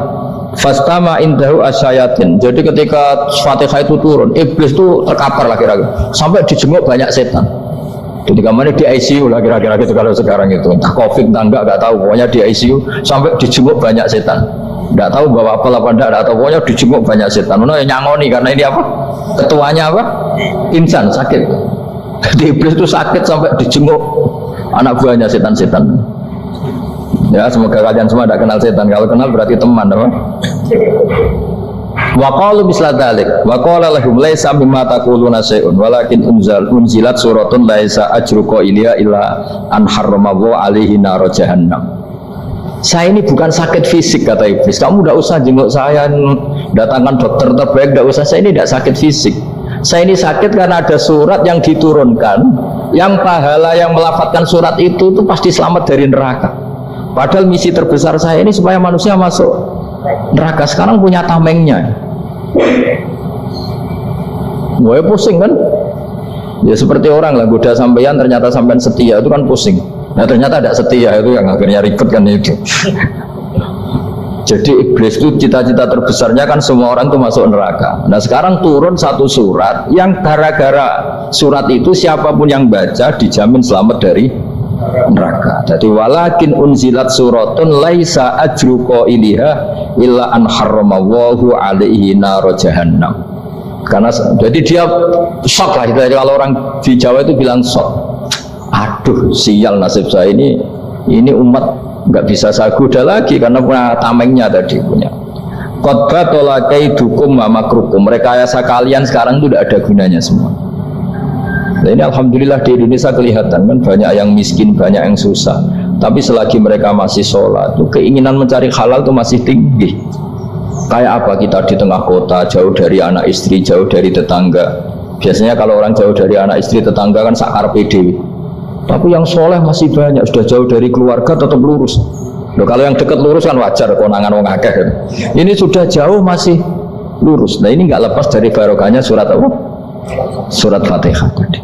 S2: fastama indahu asyayatin. Jadi ketika Fatihah itu turun, iblis itu terkapar lah kira-kira, sampai dijenguk banyak setan. Jadi kemana di ICU lah kira-kira gitu kalau sekarang itu, entah COVID entah enggak tahu, pokoknya di ICU sampai dijenguk banyak setan. Enggak tahu bawa apa enggak tahu, pokoknya dijenguk banyak setan. Mana yang nyangoni karena ini apa? Ketuanya apa? Insan sakit. Jadi iblis itu sakit sampai dijenguk anak buahnya setan-setan. Ya, semoga kalian semua tidak kenal setan. Kalau kenal berarti teman, apa? Wa qalu misla dzalik. Wa qala lahum laisa mimma taquluna syai'un walakin unzilat suratun laisa ajru qailiha illa an harramallahu alaihi nar jahannam. Saya ini bukan sakit fisik kata iblis. Kamu tidak usah jenguk saya, datangkan dokter terbaik, tidak usah. Saya ini tidak sakit fisik. Saya ini sakit karena ada surat yang diturunkan, yang pahala yang melafadzkan surat itu pasti selamat dari neraka. Padahal misi terbesar saya ini supaya manusia masuk neraka. Sekarang punya tamengnya. Gue pusing kan? Ya seperti orang lah, goda sampeyan ternyata sampean setia, itu kan pusing. Nah ternyata tidak setia, itu yang akhirnya ribet kan itu. Jadi iblis itu cita-cita terbesarnya kan semua orang itu masuk neraka. Nah sekarang turun satu surat yang gara-gara surat itu siapapun yang baca dijamin selamat dari neraka. Jadi walakin unzilat suratun laisa ajru qailiha illa an harramallahu alaihi nar jahannam. Karena jadi dia shock lah, kalau orang di Jawa itu bilang shock. Aduh sial nasib saya ini umat nggak bisa saya goda lagi karena punya tamengnya tadi punya. Qad tolakaidukum wa makrukum. Rekayasa kalian sekarang itu tidak ada gunanya semua. Nah ini alhamdulillah di Indonesia kelihatan kan banyak yang miskin, banyak yang susah. Tapi selagi mereka masih sholat, tuh keinginan mencari halal itu masih tinggi. Kayak apa kita di tengah kota, jauh dari anak istri, jauh dari tetangga. Biasanya kalau orang jauh dari anak istri, tetangga kan sakar PD. Tapi yang soleh masih banyak, sudah jauh dari keluarga tetap lurus. Loh, kalau yang dekat lurus kan wajar, konangan wong akeh kan. Ini sudah jauh masih lurus. Nah ini nggak lepas dari barokahnya surat apa? Surat Fatihah tadi.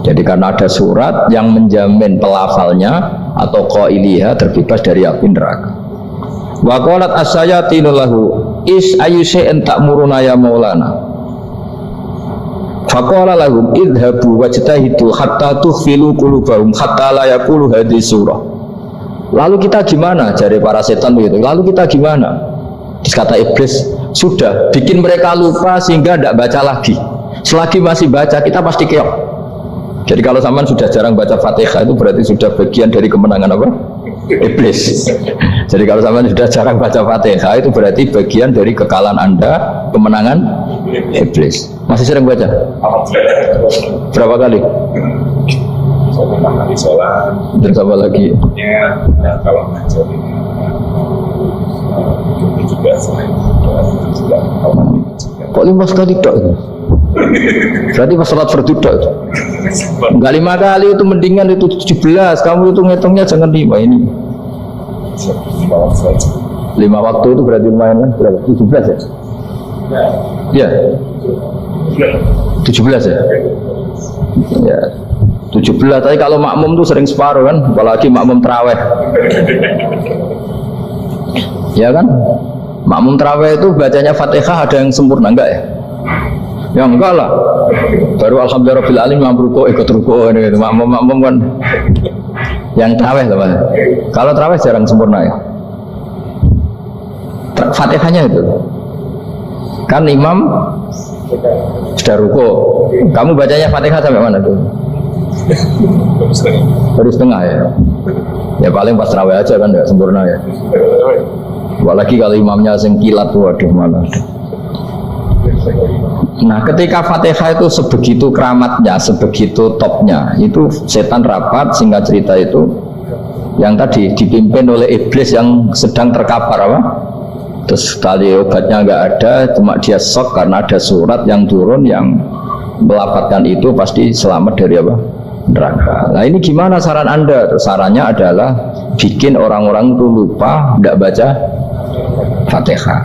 S2: Jadi karena ada surat yang menjamin pelafalnya atau qailiha terbebas dari api neraka. Wa qalat as-sayatinu lahu is ayyusai'in ta'muruna ya maulana. Faqala lahum idhabu wajtahidu hatta tukhfilu qulubahum hatta la yaqulu hadhihi surah. Lalu kita gimana? Jari para setan begitu. Lalu kita gimana? Terus kata iblis, sudah bikin mereka lupa sehingga tidak baca lagi. Selagi masih baca kita pasti keok. Jadi kalau sampean sudah jarang baca Fatihah itu berarti sudah bagian dari kemenangan apa? Iblis. Jadi kalau sampean sudah jarang baca Fatihah itu berarti bagian dari kekalahan Anda, kemenangan iblis. Masih sering baca? Berapa kali?
S3: Saya kali sholat.
S2: Dan sama lagi?
S3: Ya, kalau ngajar ini juga selain juga.
S2: Kok 5 kali tak? Berarti pas sholat fardu tak? Enggak 5 kali itu mendingan itu 17. Kamu itu ngitungnya jangan 5 ini. 5 waktu itu berarti lumayan kan? Berapa? 17 ya? Ya. 17 ya? Ya 17, tapi kalau makmum tuh sering separuh kan, apalagi makmum tarawih. Ya kan? Makmum tarawih itu bacanya Fatihah ada yang sempurna enggak ya? Ya enggak lah. Baru alhamdulillah rabbil alamin mampu ikut ruku gitu. Makmum kan yang tarawih loh, Mas. Kalau tarawih jarang sempurna ya. Fatihahnya itu. Kan imam sudah ruku. Kamu bacanya Fatihah sampai mana tuh? Baru setengah ya. Ya paling pas tarawih aja kan enggak sempurna ya. Apalagi kalau imamnya sing kilat, waduh malah. Nah, ketika Fatihah itu sebegitu keramatnya, sebegitu topnya, itu setan rapat, singkat cerita itu yang tadi dipimpin oleh iblis yang sedang terkapar apa? Terus tali obatnya nggak ada, cuma dia shock karena ada surat yang turun yang melafadzkan itu pasti selamat dari apa? Neraka. Nah ini gimana saran Anda? Sarannya adalah bikin orang-orang itu lupa, nggak baca Fatihah.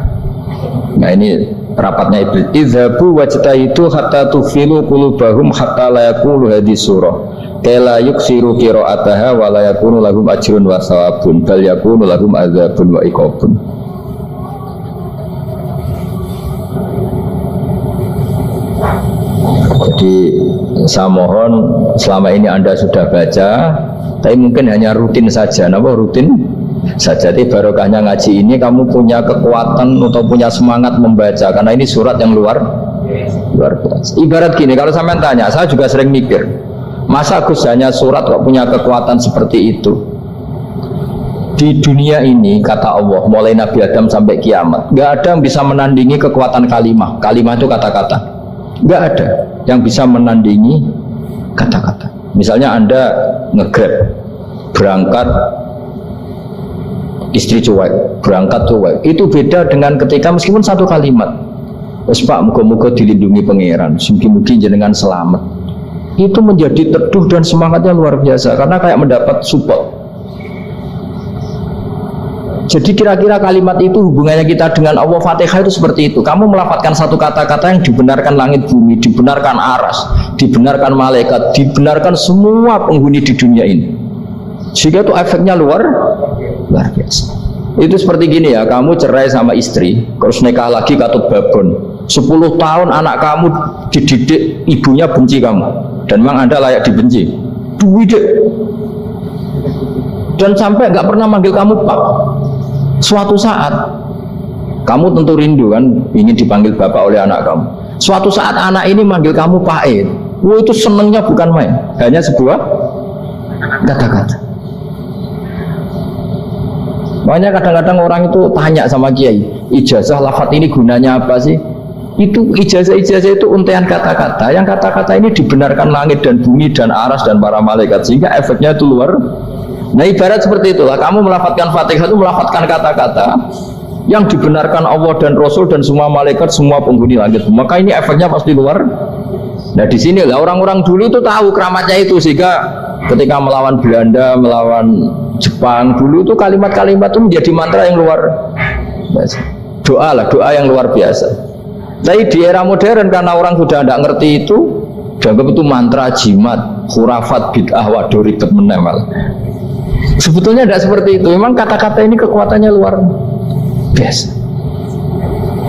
S2: Nah ini rapatnya iblis. Idzabu wajtahidu hatta tufilu qulubahum hatta la yaqulu hadhihi surah kala yuksiru qira'ataha wa la yakunu lahum ajrun wa thawabun bal yakunu lahum adzabun wa iqabun. Jadi saya mohon selama ini Anda sudah baca, tapi mungkin hanya rutin saja. Napa rutin saja? Jadi barokahnya ngaji ini kamu punya kekuatan atau punya semangat membaca, karena ini surat yang luar biasa. Ibarat gini, kalau sampean tanya, saya juga sering mikir, masa Gus hanya surat kok punya kekuatan seperti itu? Di dunia ini kata Allah, mulai Nabi Adam sampai kiamat, nggak ada yang bisa menandingi kekuatan kalimah. Kalimah itu kata-kata. Nggak ada yang bisa menandingi kata-kata. Misalnya Anda nge-grab, berangkat istri cuek, berangkat cuek, itu beda dengan ketika meskipun satu kalimat, wes Pak, muga-muga dilindungi pangeran, mungkin jenengan selamat, itu menjadi teduh dan semangatnya luar biasa karena kayak mendapat support. Jadi kira-kira kalimat itu hubungannya kita dengan Allah. Fatihah itu seperti itu. Kamu melafadzkan satu kata-kata yang dibenarkan langit bumi, dibenarkan aras, dibenarkan malaikat, dibenarkan semua penghuni di dunia ini. Sehingga itu efeknya luar biasa. Itu seperti gini ya, kamu cerai sama istri, terus nikah lagi katut babon. 10 tahun anak kamu dididik, ibunya benci kamu, dan memang Anda layak dibenci. Dididik. Dan sampai nggak pernah manggil kamu Pak. Suatu saat kamu tentu rindu kan, ingin dipanggil bapak oleh anak kamu. Suatu saat anak ini manggil kamu Pak E. Itu senengnya bukan main, hanya sebuah kata-kata. Makanya kadang-kadang orang itu tanya sama kiai, ijazah lafadz ini gunanya apa sih? Itu ijazah-ijazah itu untaian kata-kata, yang kata-kata ini dibenarkan langit dan bumi dan aras dan para malaikat, sehingga efeknya itu luar. Nah ibarat seperti itulah, kamu melafadzkan Fatihah itu melafadzkan kata-kata yang dibenarkan Allah dan Rasul dan semua malaikat, semua penghuni langit. Maka ini efeknya pasti luar. Nah di sini lah orang-orang dulu itu tahu keramatnya itu, sehingga ketika melawan Belanda, melawan Jepang dulu itu kalimat-kalimat itu menjadi mantra yang luar biasa. Doa lah, doa yang luar biasa. Tapi di era modern karena orang sudah tidak ngerti itu, dianggap itu mantra, jimat, khurafat, bid'ah, waduh ribet menemal. Sebetulnya tidak seperti itu. Memang kata-kata ini kekuatannya luar biasa.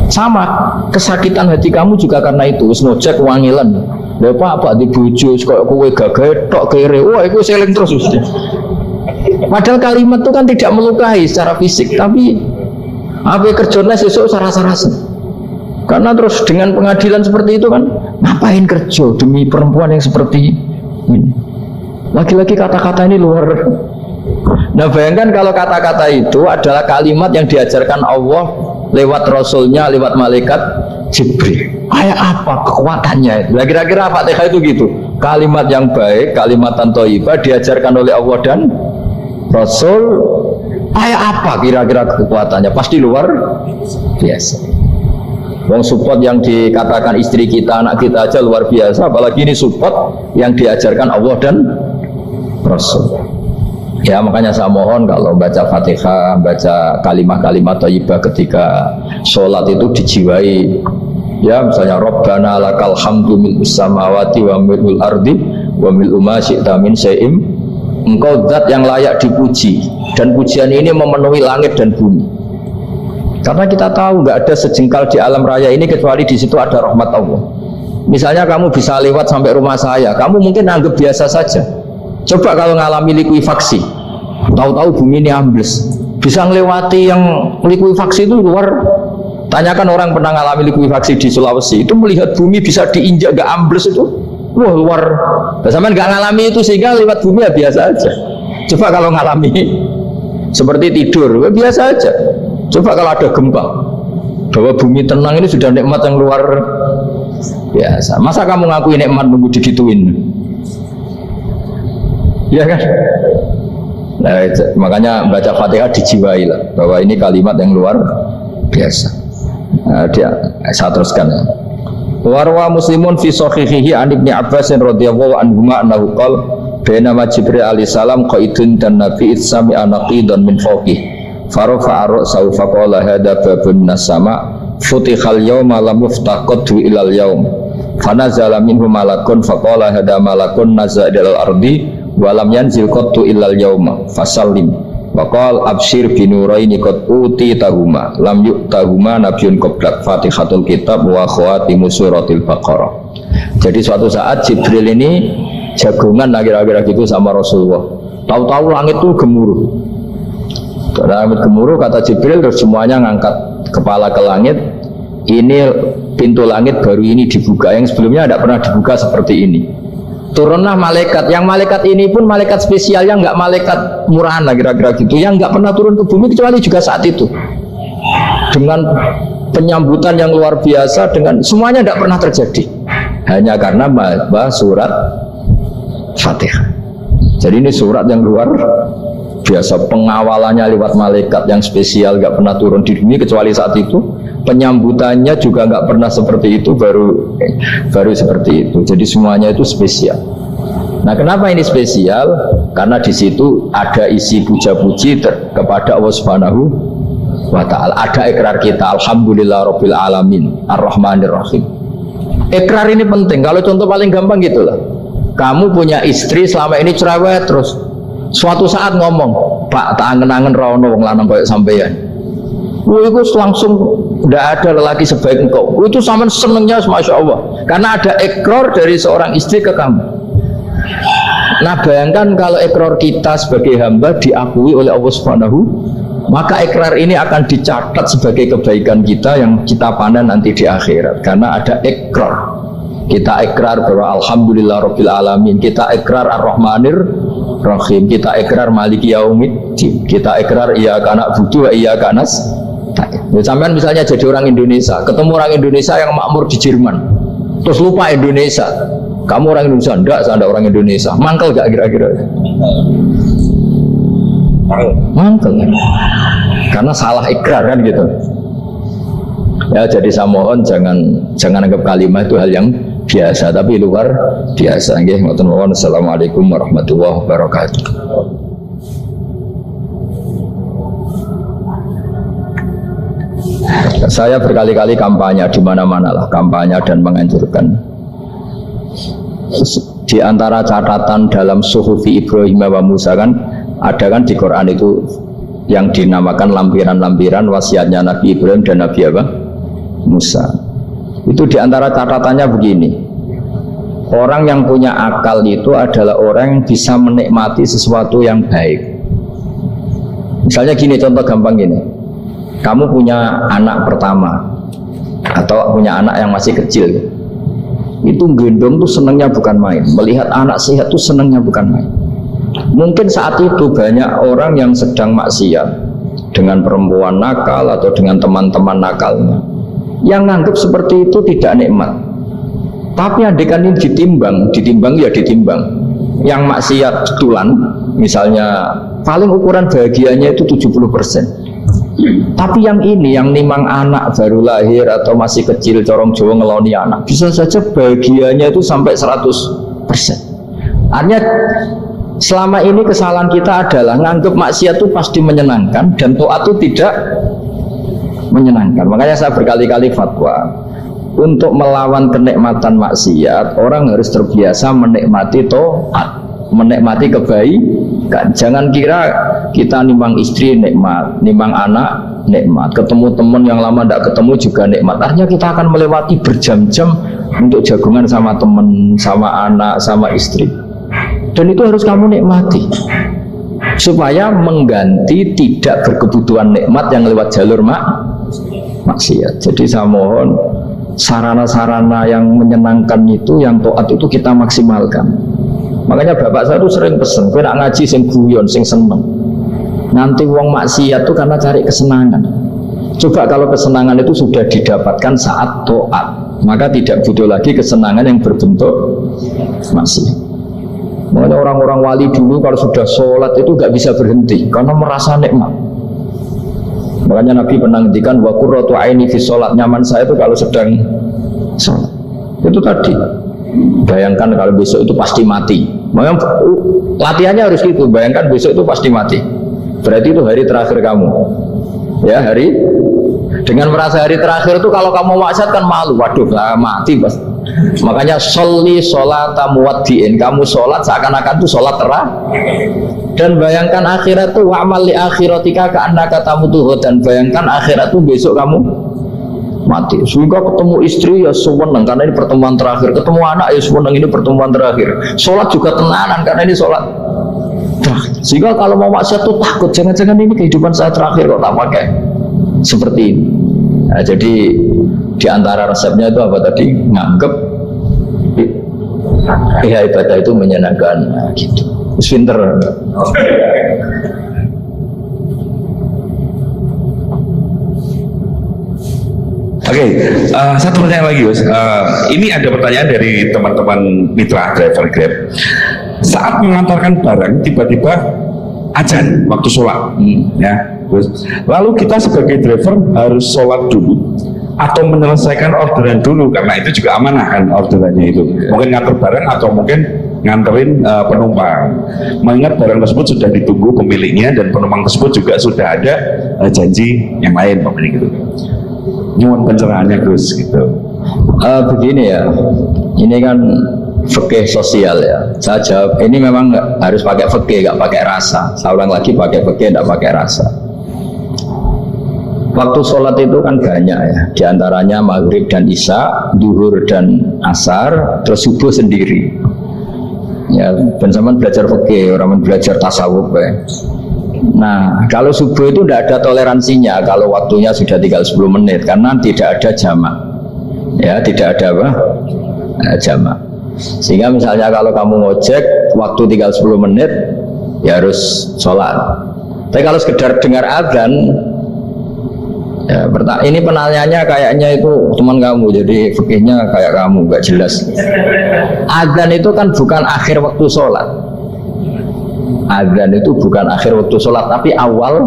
S2: Sama kesakitan hati kamu juga karena itu. Ngojek wangilan. Lha apa di bojo kok kowe gagah tok kere. Wah, iku seling terus mesti. Padahal kalimat itu kan tidak melukai secara fisik, tapi apa kerjanya sesuk sarasa-rasa. Karena terus dengan pengadilan seperti itu kan, ngapain kerja demi perempuan yang seperti ini? Lagi-lagi kata-kata ini luar. Nah bayangkan kalau kata-kata itu adalah kalimat yang diajarkan Allah lewat Rasulnya, lewat malaikat Jibril. Kayak apa kekuatannya itu? Nah, kira-kira Fatihah itu gitu. Kalimat yang baik, kalimatan thayyibah diajarkan oleh Allah dan Rasul. Kayak apa kira-kira kekuatannya? Pasti luar biasa. Wong support yang dikatakan istri kita, anak kita aja luar biasa, apalagi ini support yang diajarkan Allah dan Rasul. Ya makanya saya mohon kalau baca Fatihah, baca kalimat-kalimat thayyibah ketika sholat itu dijiwai Ya misalnya Rabbana lakal hamdu mil'us samawati wa mil'ul ardi wa mil'u ma syi'ta min syai'im. Engkau zat yang layak dipuji, dan pujian ini memenuhi langit dan bumi. Karena kita tahu nggak ada sejengkal di alam raya ini kecuali di situ ada rahmat Allah. Misalnya kamu bisa lewat sampai rumah saya, kamu mungkin anggap biasa saja. Coba kalau ngalami likuifaksi, tahu-tahu bumi ini ambles, bisa ngelewati yang likuifaksi itu luar. Tanyakan orang pernah ngalami likuifaksi di Sulawesi, itu melihat bumi bisa diinjak gak ambles itu, wah luar. Sampean nggak ngalami itu sehingga lewat bumi ya biasa aja. Coba kalau ngalami seperti tidur, ya biasa aja. Coba kalau ada gempa, bahwa bumi tenang ini sudah nikmat yang luar biasa. Masa kamu ngakui nikmat nunggu digituin? Ya kan? Nah, makanya baca Fatihah dijiwai lah, bahwa ini kalimat yang luar biasa. Nah, saya teruskan ya. Warwa Muslimun fi sahihihi an Ibnu Abbas radhiyallahu anhu annahu qala bainama Jibril alaihi salam qaidun dan Nabi sami anaqidan min fawqih farafa'a ra'sahu faqala hadza babun nas-sama futihal yawma lam yuftaqadu ilal yawm fanazala minhu malakun faqala hadza malakun nazala ilal ardi walam yanzil qattu illal yauma fasallim waqal abshir binuraini qad utitahuma lam yu'tahuma nabiyyun qablak fatihatul kitab wa khawatimu suratil baqarah. Jadi suatu saat Jibril ini jagongan kira-kira gitu sama Rasulullah, tahu-tahu langit itu gemuruh. Karena langit gemuruh kata Jibril terus semuanya ngangkat kepala ke langit, ini pintu langit baru ini dibuka, yang sebelumnya tidak pernah dibuka seperti ini. Turunlah malaikat, yang malaikat ini pun malaikat spesial, yang nggak malaikat murahan lah kira-kira gitu, yang nggak pernah turun ke bumi kecuali juga saat itu, dengan penyambutan yang luar biasa, dengan semuanya tidak pernah terjadi, hanya karena bahas surat Fatihah. Jadi ini surat yang luar biasa, pengawalannya lewat malaikat yang spesial, nggak pernah turun di bumi kecuali saat itu. Penyambutannya juga nggak pernah seperti itu, baru seperti itu. Jadi semuanya itu spesial. Nah, kenapa ini spesial? Karena di situ ada isi puja-puji kepada Allah Subhanahu wa Ta'ala. Ada ikrar kita, Alhamdulillah Rabbil Alamin, Ar-Rahmanir Rahim. Ikrar ini penting. Kalau contoh paling gampang gitulah. Kamu punya istri selama ini cerewet terus, suatu saat ngomong, Pak, tak angen-angen rawono wong lanang kayak sampeyan. Itu langsung tidak ada lelaki sebaik engkau. Itu sama senengnya, masya Allah, karena ada ikrar dari seorang istri ke kamu. Nah, bayangkan kalau ikrar kita sebagai hamba diakui oleh Allah Subhanahu, maka ikrar ini akan dicatat sebagai kebaikan kita yang kita panen nanti di akhirat. Karena ada ikrar, kita ikrar bahwa Alhamdulillah Rabbil Alamin, kita ikrar Ar-Rahmanir Rahim, kita ikrar Maliki Yaumiddin, kita ikrar iyyaka na'budu wa iyyaka nasta'in. Sampean misalnya jadi orang Indonesia, ketemu orang Indonesia yang makmur di Jerman, terus lupa Indonesia. Kamu orang Indonesia? Enggak, saya ada orang Indonesia. Mangkel gak kira-kira? Mangkel kan? Karena salah ikrar kan gitu. Ya, jadi saya mohon jangan anggap kalimat itu hal yang biasa, tapi luar biasa. Nggih, ngoten mawon. Assalamualaikum warahmatullahi wabarakatuh. Saya berkali-kali kampanye di mana-mana lah, kampanye dan menganjurkan. Di antara catatan dalam Suhufi Ibrahim wa Musa kan ada kan di Quran itu yang dinamakan lampiran-lampiran wasiatnya Nabi Ibrahim dan Nabi Musa. Itu di antara catatannya begini. Orang yang punya akal itu adalah orang yang bisa menikmati sesuatu yang baik. Misalnya gini, contoh gampang gini. Kamu punya anak pertama atau punya anak yang masih kecil, itu gendong tuh senangnya bukan main, melihat anak sehat tuh senangnya bukan main. Mungkin saat itu banyak orang yang sedang maksiat dengan perempuan nakal atau dengan teman-teman nakalnya, yang nganggap seperti itu tidak nikmat. Tapi andaikan ini ditimbang ya ditimbang. Yang maksiat betulan, misalnya paling ukuran bahagianya itu 70%. Tapi yang ini, yang nimang anak baru lahir atau masih kecil, corong Jawa ngeloni anak, bisa saja bahagianya itu sampai 100%. Artinya selama ini kesalahan kita adalah nganggap maksiat itu pasti menyenangkan dan taat itu tidak menyenangkan. Makanya saya berkali-kali fatwa, untuk melawan kenikmatan maksiat, orang harus terbiasa menikmati taat, menikmati kebaikan. Jangan kira kita nimbang istri nikmat, nimbang anak nikmat, ketemu teman yang lama tidak ketemu juga nikmat. Artinya kita akan melewati berjam-jam untuk jagungan sama teman, sama anak, sama istri. Dan itu harus kamu nikmati supaya mengganti tidak berkebutuhan nikmat yang lewat jalur maksiat. Jadi saya mohon sarana-sarana yang menyenangkan itu, yang taat itu kita maksimalkan. Makanya bapak saya tuh sering pesen, kowe nak ngaji sing guyon, sing seneng. Nanti wong maksiat tuh karena cari kesenangan. Coba kalau kesenangan itu sudah didapatkan saat taat, maka tidak butuh lagi kesenangan yang berbentuk maksiat. Makanya orang-orang wali dulu kalau sudah sholat itu gak bisa berhenti karena merasa nikmat. Makanya Nabi pernah ngendikan wa qurratu aini fi sholat, nyaman saya itu kalau sedang sholat. Itu tadi. Bayangkan kalau besok itu pasti mati. Makanya latihannya harus gitu. Bayangkan besok itu pasti mati. Berarti itu hari terakhir kamu. Ya, hari dengan merasa hari terakhir itu kalau kamu maksiat kan malu. Waduh, mati pas. Makanya sholli sholata muwaddiin, kamu sholat seakan-akan itu sholat terakhir. Dan bayangkan akhirat itu wa'mal li akhiratika ka'annaka tamutu, dan bayangkan akhirat itu besok kamu mati. Sehingga ketemu istri ya seneng karena ini pertemuan terakhir, ketemu anak ya seneng ini pertemuan terakhir, sholat juga tenanan karena ini sholat terakhir. Sehingga kalau mau maksiat tuh takut, jangan-jangan ini kehidupan saya terakhir kok tak pakai seperti ini. Nah, jadi di antara resepnya itu apa tadi? Nganggep ibadah itu menyenangkan, nah, gitu. Pinter.
S4: Oke, satu pertanyaan lagi, Mas. Ini ada pertanyaan dari teman-teman mitra driver Grab. Saat mengantarkan barang, tiba-tiba azan waktu sholat, ya. Lalu kita sebagai driver harus sholat dulu atau menyelesaikan orderan dulu, karena itu juga amanah kan orderannya itu. Mungkin nganter barang atau mungkin nganterin penumpang. Mengingat barang tersebut sudah ditunggu pemiliknya dan penumpang tersebut juga sudah ada janji yang lain, pemilik itu. Nyuwun pencerahannya Gus gitu.
S2: Begini ya, ini kan fikih sosial ya. Saya jawab ini memang harus pakai fikih, nggak pakai rasa. Saya ulang lagi, pakai fikih, nggak pakai rasa. Waktu sholat itu kan banyak ya, diantaranya maghrib dan isya, duhur dan asar, terus subuh sendiri. Ya, dan zaman belajar fikih, orang belajar tasawuf ya. Nah, kalau subuh itu tidak ada toleransinya kalau waktunya sudah tinggal 10 menit karena tidak ada jamak. Ya, tidak ada apa? Jamak. Sehingga misalnya kalau kamu ngojek waktu tinggal 10 menit ya harus sholat. Tapi kalau sekedar dengar azan ya, ini penanyanya kayaknya itu teman kamu, jadi fikihnya kayak kamu, gak jelas. Azan itu kan bukan akhir waktu sholat. Azan itu bukan akhir waktu sholat, tapi awal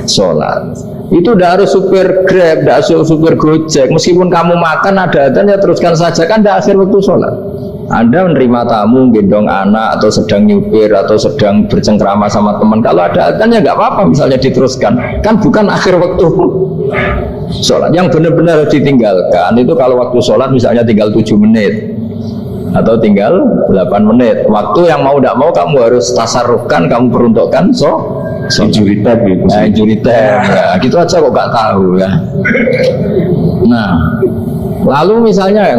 S2: sholat. Itu udah harus supir Grab, udah harus supir Gojek. Meskipun kamu makan ada azan ya teruskan saja, kan udah akhir waktu sholat. Anda menerima tamu, gendong anak, atau sedang nyupir, atau sedang bercengkrama sama teman. Kalau ada azan ya nggak apa-apa, misalnya diteruskan. Kan bukan akhir waktu sholat. Yang benar-benar harus ditinggalkan itu kalau waktu sholat misalnya tinggal 7 menit atau tinggal 8 menit. Waktu yang mau tidak mau kamu harus tasarrufkan, kamu peruntukkan injury time gitu. Injury time. Ya, gitu aja kok nggak tahu ya. Nah, lalu misalnya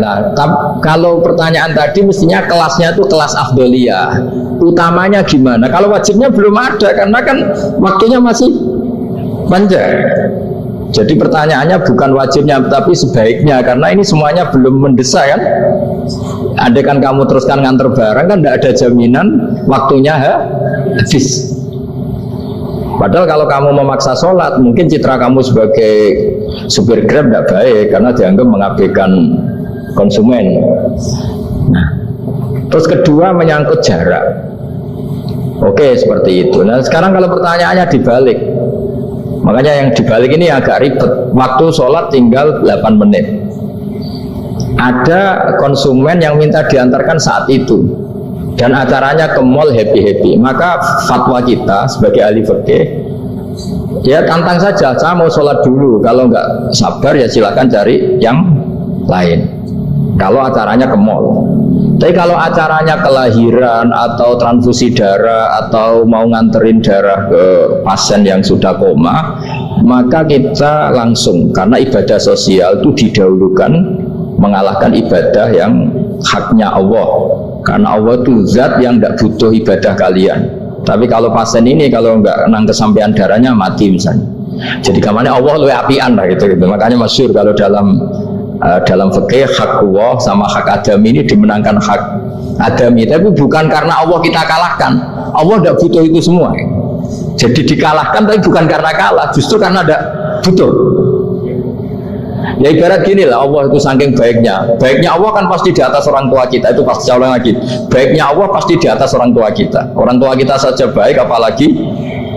S2: kalau pertanyaan tadi mestinya kelasnya itu kelas afdoliyah. Utamanya gimana? Kalau wajibnya belum ada karena kan waktunya masih panjang. Jadi pertanyaannya bukan wajibnya tapi sebaiknya, karena ini semuanya belum mendesak kan. Andai kan kamu teruskan nganter barang kan tidak ada jaminan waktunya habis. Padahal kalau kamu memaksa sholat, mungkin citra kamu sebagai supir Grab tidak baik karena dianggap mengabaikan konsumen. Nah, terus kedua menyangkut jarak. Oke, seperti itu. Nah, sekarang kalau pertanyaannya dibalik, makanya yang dibalik ini agak ribet. Waktu sholat tinggal 8 menit. Ada konsumen yang minta diantarkan saat itu dan acaranya ke mall happy-happy, maka fatwa kita sebagai ahli fikih ya tantang saja, saya mau sholat dulu, kalau nggak sabar ya silakan cari yang lain. Kalau acaranya ke mall. Tapi kalau acaranya kelahiran atau transfusi darah atau mau nganterin darah ke pasien yang sudah koma, maka kita langsung, karena ibadah sosial itu didahulukan mengalahkan ibadah yang haknya Allah. Karena Allah itu zat yang tidak butuh ibadah kalian. Tapi kalau pasien ini kalau nggak nang kesampaian darahnya mati misalnya. Jadi kamarnya Allah lebih apian lah gitu. Makanya masyhur kalau dalam fikih hak Allah sama hak Adam ini dimenangkan hak Adami. Tapi bukan karena Allah kita kalahkan. Allah tidak butuh itu semua. Jadi dikalahkan tapi bukan karena kalah, justru karena tidak butuh. Ya ibarat gini lah, Allah itu saking baiknya. Baiknya Allah kan pasti di atas orang tua kita. Itu pasti ulang lagi. Baiknya Allah pasti di atas orang tua kita. Orang tua kita saja baik, apalagi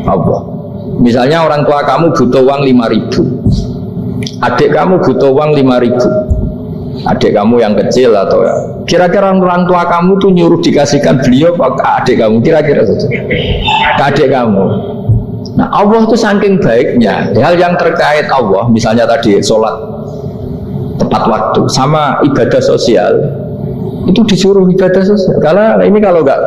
S2: Allah. Misalnya orang tua kamu butuh uang 5.000, adik kamu butuh uang 5.000, adik kamu yang kecil atau ya, kira-kira orang tua kamu tuh nyuruh dikasihkan beliau ke adik kamu, kira-kira saja ke adik kamu. Nah Allah itu saking baiknya, hal yang terkait Allah, misalnya tadi sholat tepat waktu sama ibadah sosial, itu disuruh ibadah sosial. Karena ini kalau nggak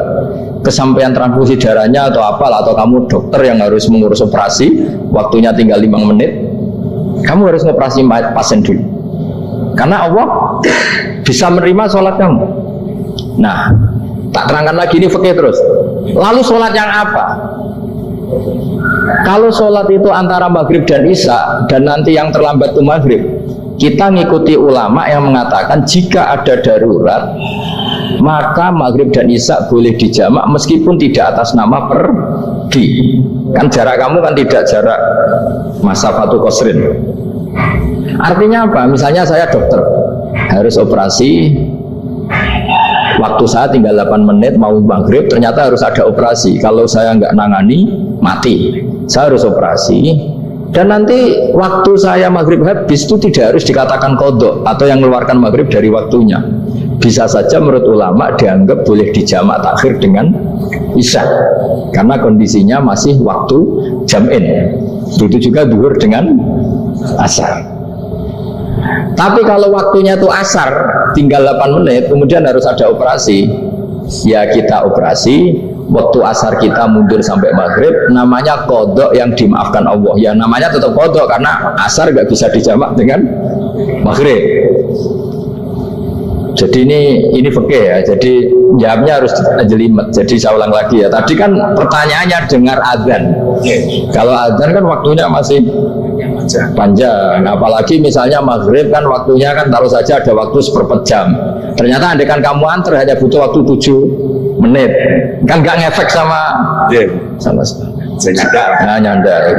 S2: kesampaian transfusi darahnya atau apalah, atau kamu dokter yang harus mengurus operasi, waktunya tinggal 5 menit, kamu harus ngoperasi pasien dulu. Karena Allah bisa menerima sholat kamu. Nah, tak terangkan lagi ini fikih terus. Lalu sholat yang apa? Kalau sholat itu antara maghrib dan isya, dan nanti yang terlambat itu maghrib, kita ngikuti ulama yang mengatakan jika ada darurat, maka maghrib dan isya boleh dijamak meskipun tidak atas nama pergi. Kan jarak kamu kan tidak jarak masafatu qasrin. Artinya apa? Misalnya saya dokter, harus operasi, waktu saya tinggal 8 menit mau maghrib, ternyata harus ada operasi. Kalau saya nggak nangani, mati. Saya harus operasi. Dan nanti waktu saya maghrib habis itu tidak harus dikatakan qadha atau yang mengeluarkan maghrib dari waktunya. Bisa saja menurut ulama dianggap boleh dijamak takhir dengan isya, karena kondisinya masih waktu jam'in. Begitu juga zuhur dengan asar. Tapi kalau waktunya itu asar, tinggal 8 menit, kemudian harus ada operasi, ya kita operasi. Waktu asar kita mundur sampai maghrib, namanya qadha yang dimaafkan Allah. Ya namanya tetap qadha karena asar nggak bisa dijamak dengan maghrib. Jadi ini fikih ya. Jadi jawabnya harus jelimet. Jadi saya ulang lagi ya. Tadi kan pertanyaannya dengar azan. Kalau azan kan waktunya masih panjang. Apalagi misalnya maghrib kan waktunya kan taruh saja ada waktu seperempat jam. Ternyata andaikan kamu antar hanya butuh waktu 7 menit, kan nggak ngefek sama sama nyanda.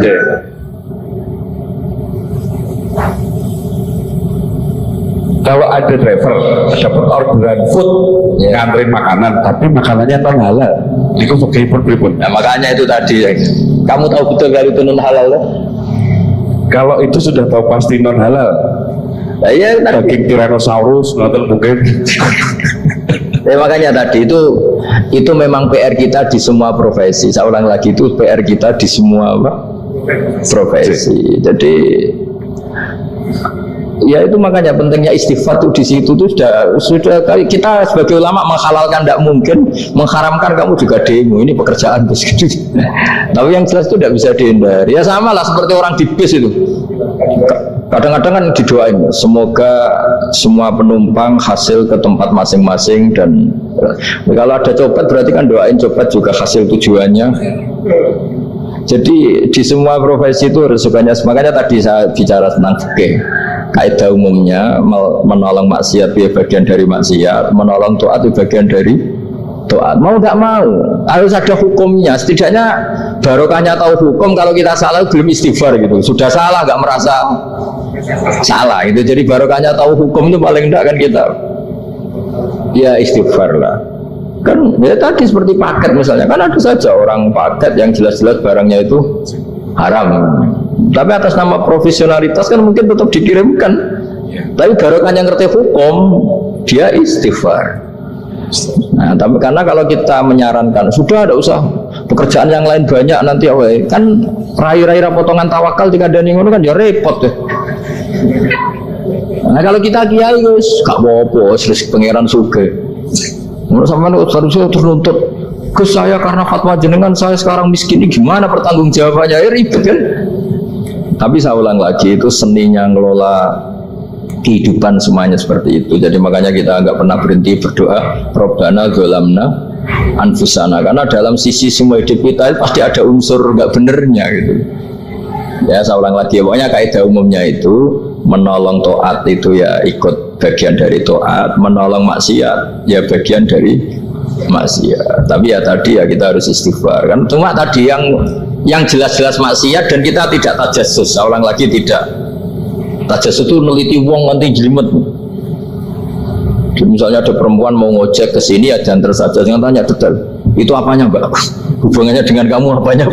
S4: Kalau ada driver dapat orderan food nganterin makanan, tapi makanannya non halal, itu pakai pripun.
S2: Nah makanya itu tadi, kamu tahu betul kalau itu non halal kan?
S4: Kalau itu sudah tahu pasti non halal.
S2: Nah, iya,
S4: daging Tyrannosaurus nonton mungkin.
S2: Ya, makanya tadi itu memang PR kita di semua profesi. Saya ulang lagi, itu PR kita di semua profesi. Jadi ya itu makanya pentingnya istighfar tuh di situ tuh sudah kita sebagai ulama menghalalkan tidak mungkin, mengharamkan kamu juga demo, ini pekerjaan bos gitu. Tapi yang jelas itu tidak bisa dihindari. Ya sama lah seperti orang di bis itu. Kadang-kadang kan didoain semoga semua penumpang hasil ke tempat masing-masing, dan kalau ada copet berarti kan doain copet juga hasil tujuannya. Jadi di semua profesi itu resikonya. Makanya tadi saya bicara tentang fikih. Kaidah umumnya menolong maksiat itu bagian dari maksiat, menolong taat itu bagian dari taat. Mau nggak mau harus ada hukumnya. Setidaknya barokahnya tahu hukum. Kalau kita salah belum istighfar gitu. Sudah salah nggak merasa salah itu. Jadi barokahnya tahu hukum itu paling enggak kan kita ya istighfar lah. Kan ya tadi seperti paket misalnya, kan ada saja orang paket yang jelas-jelas barangnya itu haram, tapi atas nama profesionalitas kan mungkin tetap dikirimkan. Tapi barokahnya ngerti hukum, dia istighfar. Nah, tapi karena kalau kita menyarankan sudah ada usah pekerjaan yang lain banyak nanti kan rai-rai potongan tawakal tidak ada ngono kan ya repot deh. Nah kalau kita kiai guys, gak apa-apa, terus pangeran sugih. Menurut sampean harusnya ternuntut ke saya karena fatwa jenengan saya sekarang miskin ini gimana pertanggungjawabannya? Ya ribet kan? Tapi saya ulang lagi itu seninya ngelola kehidupan semuanya seperti itu. Jadi makanya kita nggak pernah berhenti berdoa Rabbana dzalamna anfusana, karena dalam sisi semua hidup kita itu pasti ada unsur nggak benernya gitu. Ya saya ulang lagi, pokoknya kaidah umumnya itu menolong taat itu ya ikut bagian dari taat, menolong maksiat ya bagian dari maksiat. Tapi ya tadi ya kita harus istighfar kan. Cuma tadi yang jelas-jelas maksiat dan kita tidak tajassus. Saya ulang lagi, tidak tajassus itu neliti wong nanti jelimet. Misalnya ada perempuan mau ngojek ke sini ya jangan terus saja, jangan tanya detail. Itu apanya mbak? Hubungannya dengan kamu apanya?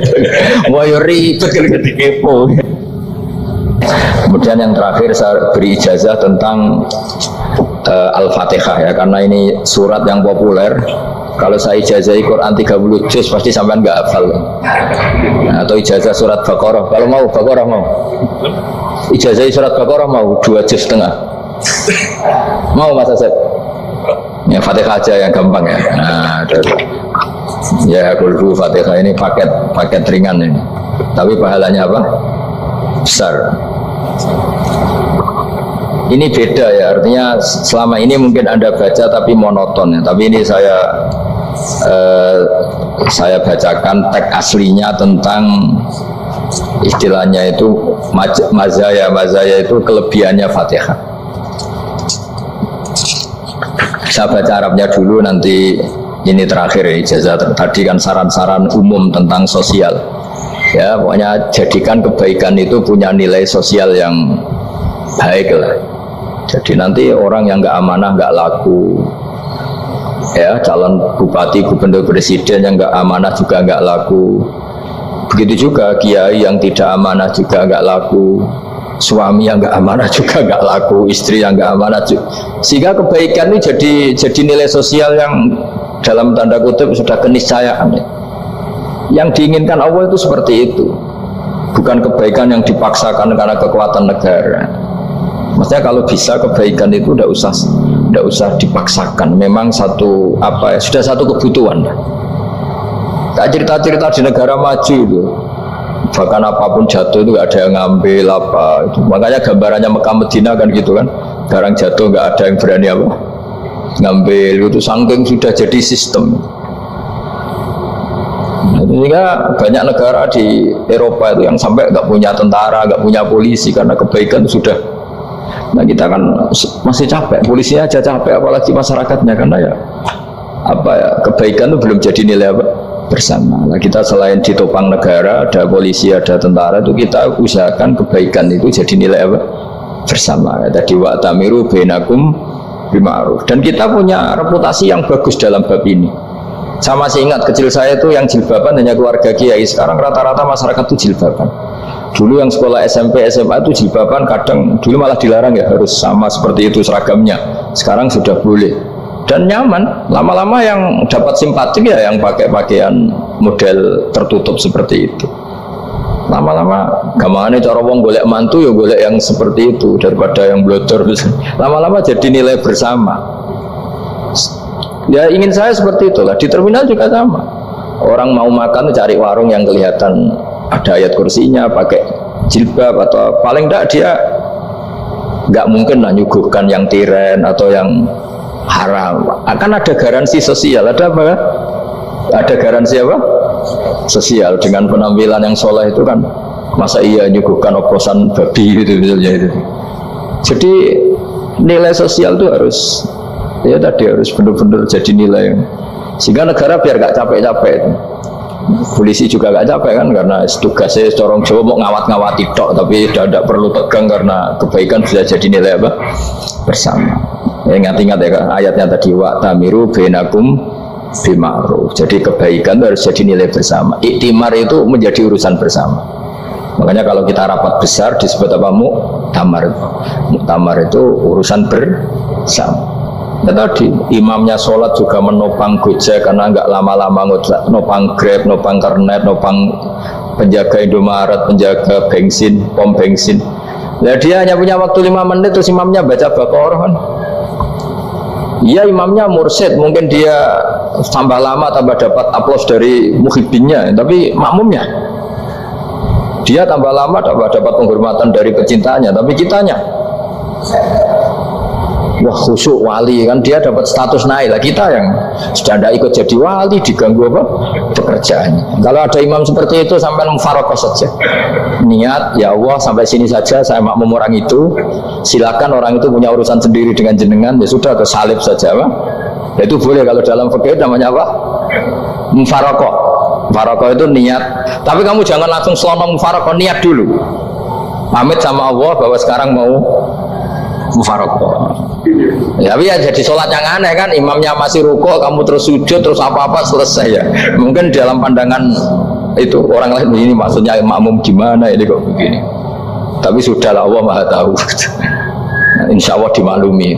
S2: Wah ya ribet kalau kepo. Kemudian yang terakhir saya beri ijazah tentang Al-Fatihah ya, karena ini surat yang populer. Kalau saya ijazahi Quran 30 juz pasti sampean nggak hafal. Atau ijazah surat Baqarah, kalau mau Baqarah mau. Ijazahi surat Baqarah mau 2 juz setengah. Mau Mas Asep? Ya Fatihah aja yang gampang ya. Nah, ya kulhu Fatihah ini paket ringan ini. Tapi pahalanya apa? Besar. Ini beda ya, artinya selama ini mungkin Anda baca tapi monoton ya. Tapi ini saya bacakan teks aslinya tentang istilahnya itu mazaya itu kelebihannya Fatihah. Saya baca Arabnya dulu, nanti ini terakhir ya, ijazah tadi kan saran-saran umum tentang sosial. Ya, pokoknya jadikan kebaikan itu punya nilai sosial yang baik lah. Jadi nanti orang yang nggak amanah nggak laku. Ya, calon bupati, gubernur, presiden yang nggak amanah juga nggak laku. Begitu juga kiai yang tidak amanah juga nggak laku. Suami yang nggak amanah juga nggak laku, istri yang nggak amanah juga. Sehingga kebaikan ini jadi nilai sosial yang dalam tanda kutip sudah keniscayaan. Yang diinginkan Allah itu seperti itu, bukan kebaikan yang dipaksakan karena kekuatan negara. Maksudnya kalau bisa kebaikan itu tidak usah dipaksakan. Memang sudah satu kebutuhan. Tak cerita-cerita di negara maju itu. Bahkan apapun jatuh itu gak ada yang ngambil apa itu. Makanya gambarannya Mekah Medina kan gitu kan, barang jatuh gak ada yang berani apa ngambil itu, saking sudah jadi sistem. Sehingga banyak negara di Eropa itu yang sampai gak punya tentara, gak punya polisi karena kebaikan itu sudah. Nah kita kan masih capek, polisinya aja capek apalagi masyarakatnya, karena ya kebaikan itu belum jadi nilai apa bersama. Nah, kita selain ditopang negara, ada polisi, ada tentara, itu kita usahakan kebaikan itu jadi nilai apa bersama. Tadi wa tamiru bainakum bima'ruf. Dan kita punya reputasi yang bagus dalam bab ini. Saya masih ingat kecil saya itu yang jilbaban hanya keluarga kiai. Sekarang rata-rata masyarakat itu jilbaban. Dulu yang sekolah SMP, SMA itu jilbaban kadang dulu malah dilarang ya, harus sama seperti itu seragamnya. Sekarang sudah boleh. Dan nyaman, lama-lama yang dapat simpatik ya yang pakai pakaian model tertutup seperti itu. Lama-lama gamane cara wong golek mantu ya golek yang seperti itu daripada yang blodor. Lama-lama jadi nilai bersama. Ya ingin saya seperti itulah. Di terminal juga sama. Orang mau makan cari warung yang kelihatan ada ayat kursinya, pakai jilbab, atau paling tidak dia nggak mungkin lah nyuguhkan yang tiren atau yang haram. Akan ada garansi sosial. Ada apa? Ada garansi apa? Sosial. Dengan penampilan yang soleh itu kan, masa iya nyuguhkan oplosan babi gitu misalnya itu. Jadi nilai sosial itu harus benar-benar jadi nilai. Sehingga negara biar gak capek-capek. Polisi juga gak capek kan, karena tugasnya corong Jawa mau ngawat-ngawati tok, tapi tidak perlu tegang karena kebaikan bisa jadi nilai apa bersama. Ingat-ingat ya ayatnya tadi, wa tamiru bainakum bima'ruf. Jadi kebaikan harus jadi nilai bersama. Iktimar itu menjadi urusan bersama. Makanya kalau kita rapat besar disebut apa? Muktamar. Muktamar itu urusan bersama. Ya tadi imamnya sholat juga menopang Gojek karena nggak lama-lama nopang Grab, nopang Kernet, nopang penjaga Indomaret, penjaga bensin, pom bensin. Nah, dia hanya punya waktu 5 menit terus imamnya baca Baqarah kan. Iya, imamnya mursyid, mungkin dia tambah lama tambah dapat aplaus dari muhibbinnya, tapi makmumnya dia tambah lama tambah dapat penghormatan dari pecintanya, tapi kitanya wah khusyuk wali kan, dia dapat status naik lah. Kita yang sudah tidak ikut jadi wali diganggu apa pekerjaannya. Kalau ada imam seperti itu sampai mufaroqah saja, niat ya Allah sampai sini saja saya makmum orang itu, silakan orang itu punya urusan sendiri dengan jenengan, ya sudah atau salib saja apa. Itu boleh kalau dalam fikih namanya apa, mufaroqah. Mufaroqah itu niat, tapi kamu jangan langsung selonong mufaroqah, niat dulu pamit sama Allah bahwa sekarang mau mufaroqah. Ya, tapi ya jadi sholat yang aneh kan, imamnya masih rukuk, kamu terus sujud, terus apa-apa selesai ya. Mungkin dalam pandangan itu orang lain begini, maksudnya makmum gimana ini kok begini. Tapi sudahlah, Allah Maha tahu. Insya Allah dimaklumi.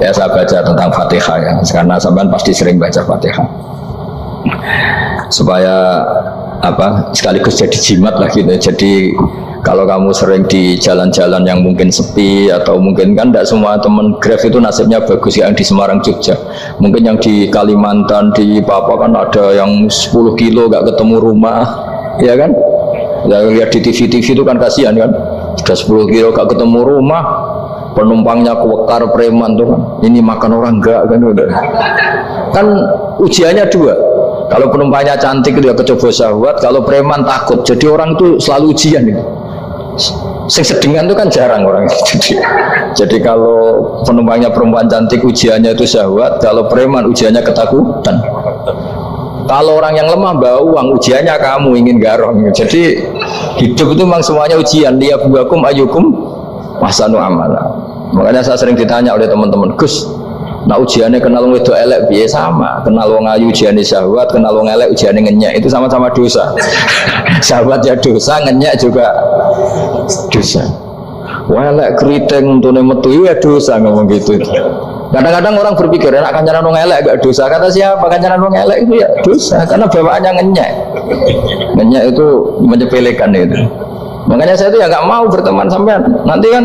S2: Ya saya baca tentang Fatihah ya, karena sampean pasti sering baca Fatihah. Supaya apa sekaligus jadi jimat lah gitu. Jadi kalau kamu sering di jalan-jalan yang mungkin sepi, atau mungkin kan tidak semua teman Grab itu nasibnya bagus yang di Semarang Jogja, mungkin yang di Kalimantan di Papua kan ada yang 10 kilo gak ketemu rumah ya kan, ya lihat di TV itu kan kasihan kan, sudah 10 kilo gak ketemu rumah, penumpangnya kewekar preman tuh kan, ini makan orang enggak kan, udah kan ujiannya dua. Kalau penumpangnya cantik itu ya kecoba syahwat, kalau preman takut. Jadi orang itu selalu ujian itu. Sing sedengan itu kan jarang orang. Jadi kalau penumpangnya perempuan cantik ujiannya itu syahwat, kalau preman ujiannya ketakutan. Kalau orang yang lemah bawa uang ujiannya kamu ingin garong. Jadi hidup itu memang semuanya ujian. Liyabluwakum ayyukum ahsanu amala. Makanya saya sering ditanya oleh teman-teman, Gus, nah ujiannya kenal wong wedok elek piye? Sama, kenal wong ayu ujiannya syahwat, kenal wong elek ujiannya ngenyek, itu sama-sama dosa. Syahwat ya dosa, ngenyek juga dosa. Wah elek keriting untune metu ya dosa, ngomong gitu. Kadang-kadang orang berpikir enak kancanan wong elek gak dosa. Kata siapa? Kancanan wong elek itu ya dosa, karena bawaannya ngenyek. Ngenyek itu menyepelekan itu. Makanya saya itu ya nggak mau berteman sampean. Nanti kan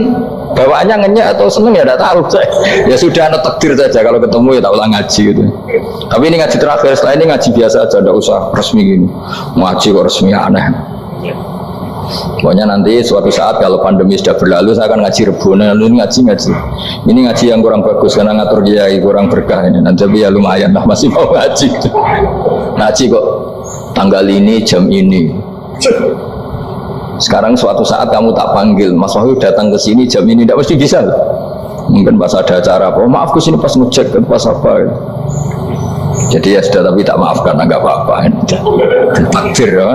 S2: bawaannya ngenyek atau seneng ya tidak tahu saya. Ya sudah, ada takdir saja, kalau ketemu ya tak ulang ngaji gitu. Tapi ini ngaji terakhir, setelah ini ngaji biasa aja, tidak usah resmi gini. Ngaji kok resmi aneh. Pokoknya nanti suatu saat kalau pandemi sudah berlalu saya akan ngaji Rebonan, ini ngaji. Ini ngaji yang kurang bagus karena ngatur kiai kurang berkah ini. Nanti ya lumayan lah, masih mau ngaji. Ngaji kok tanggal ini jam ini. Sekarang suatu saat kamu tak panggil, Mas Wahyu datang ke sini jam ini, tidak mesti bisa. Mungkin pas ada acara apa, maaf ke sini pas ngecek pas apa. Jadi ya sudah, tapi tak maafkan, enggak apa-apa. Takdir ya.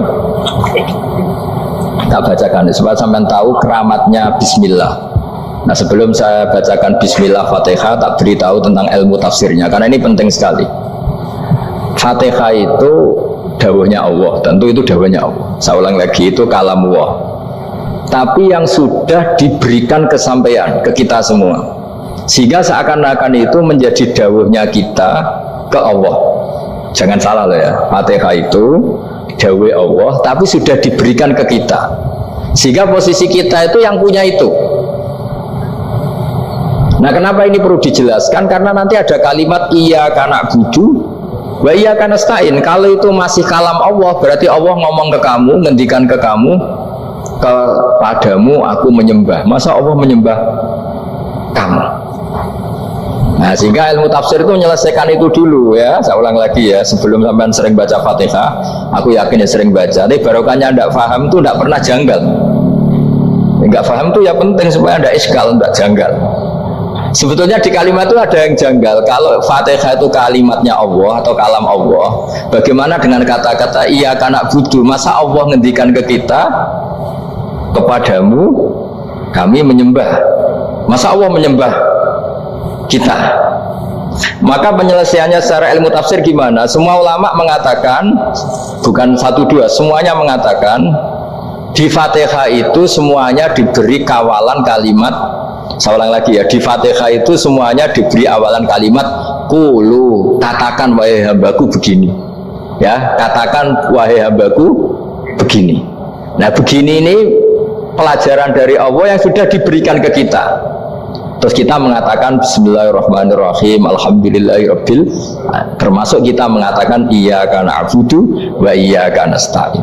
S2: Tak bacakan supaya sampean tahu keramatnya Bismillah. Nah sebelum saya bacakan Bismillah Fatihah, tak beritahu tentang ilmu tafsirnya karena ini penting sekali. Fatihah itu dawuhnya Allah, tentu itu dawuhnya Allah. Saya ulang lagi, itu kalam Allah. Tapi yang sudah diberikan kesampaian ke kita semua, sehingga seakan-akan itu menjadi dawuhnya kita ke Allah. Jangan salah loh ya, Fatihah itu dawuh Allah, tapi sudah diberikan ke kita, sehingga posisi kita itu yang punya itu. Nah kenapa ini perlu dijelaskan? Karena nanti ada kalimat iyyaka na'budu wa iyyaka nasta'in. Kalau itu masih kalam Allah, berarti Allah ngomong ke kamu, ngendikan ke kamu, kepadamu aku menyembah. Masa Allah menyembah kamu? Nah sehingga ilmu tafsir itu menyelesaikan itu dulu ya. Saya ulang lagi ya, sebelum sampean sering baca Fatihah, aku yakin ya sering baca, tapi barokahnya tidak paham itu tidak pernah janggal. Enggak paham itu ya penting supaya ada iskal, tidak janggal. Sebetulnya di kalimat itu ada yang janggal. Kalau Fatihah itu kalimatnya Allah atau kalam Allah, bagaimana dengan kata-kata iyyaka na'budu? Masa Allah ngendikan ke kita, kepadamu kami menyembah? Masa Allah menyembah kita? Maka penyelesaiannya secara ilmu tafsir gimana? Semua ulama mengatakan, bukan satu dua, semuanya mengatakan di Fatihah itu semuanya diberi kawalan kalimat. Saya ulang lagi ya, di Fatihah itu semuanya diberi awalan kalimat qulu, katakan wahai hambaku begini. Ya, katakan wahai hambaku begini. Nah begini ini pelajaran dari Allah yang sudah diberikan ke kita. Terus kita mengatakan Bismillahirrahmanirrahim, Alhamdulillahirabbil, termasuk kita mengatakan Iyyaka na'budu wa iyyaka nasta'in.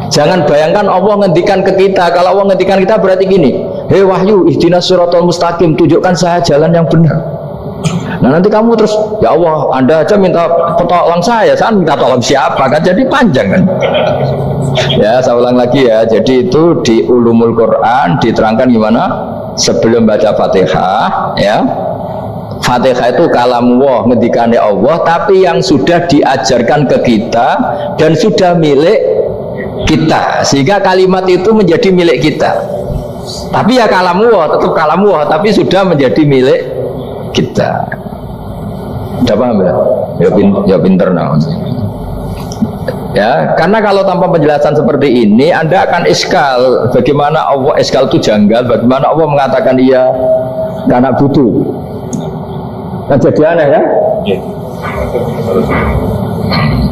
S2: Jangan bayangkan Allah ngendikan ke kita. Kalau Allah ngendikan kita berarti gini, hei wahyu, ihdinas siratal mustaqim, tunjukkan saya jalan yang benar. Nah nanti kamu terus, ya Allah, Anda aja minta tolong saya minta tolong siapa kan? Jadi panjang kan? Ya, saya ulang lagi ya. Jadi itu di Ulumul Quran diterangkan gimana? Sebelum baca Fatihah, ya, Fatihah itu kalamullah, ngendikane Allah, tapi yang sudah diajarkan ke kita dan sudah milik kita, sehingga kalimat itu menjadi milik kita. Tapi ya kalamullah, tetap kalamullah, tapi sudah menjadi milik kita. Udah paham ya? Ya pinter nah. Ya, karena kalau tanpa penjelasan seperti ini Anda akan iskal. Bagaimana Allah, iskal itu janggal. Bagaimana Allah mengatakan iya karena butuh. Kan jadi aneh ya?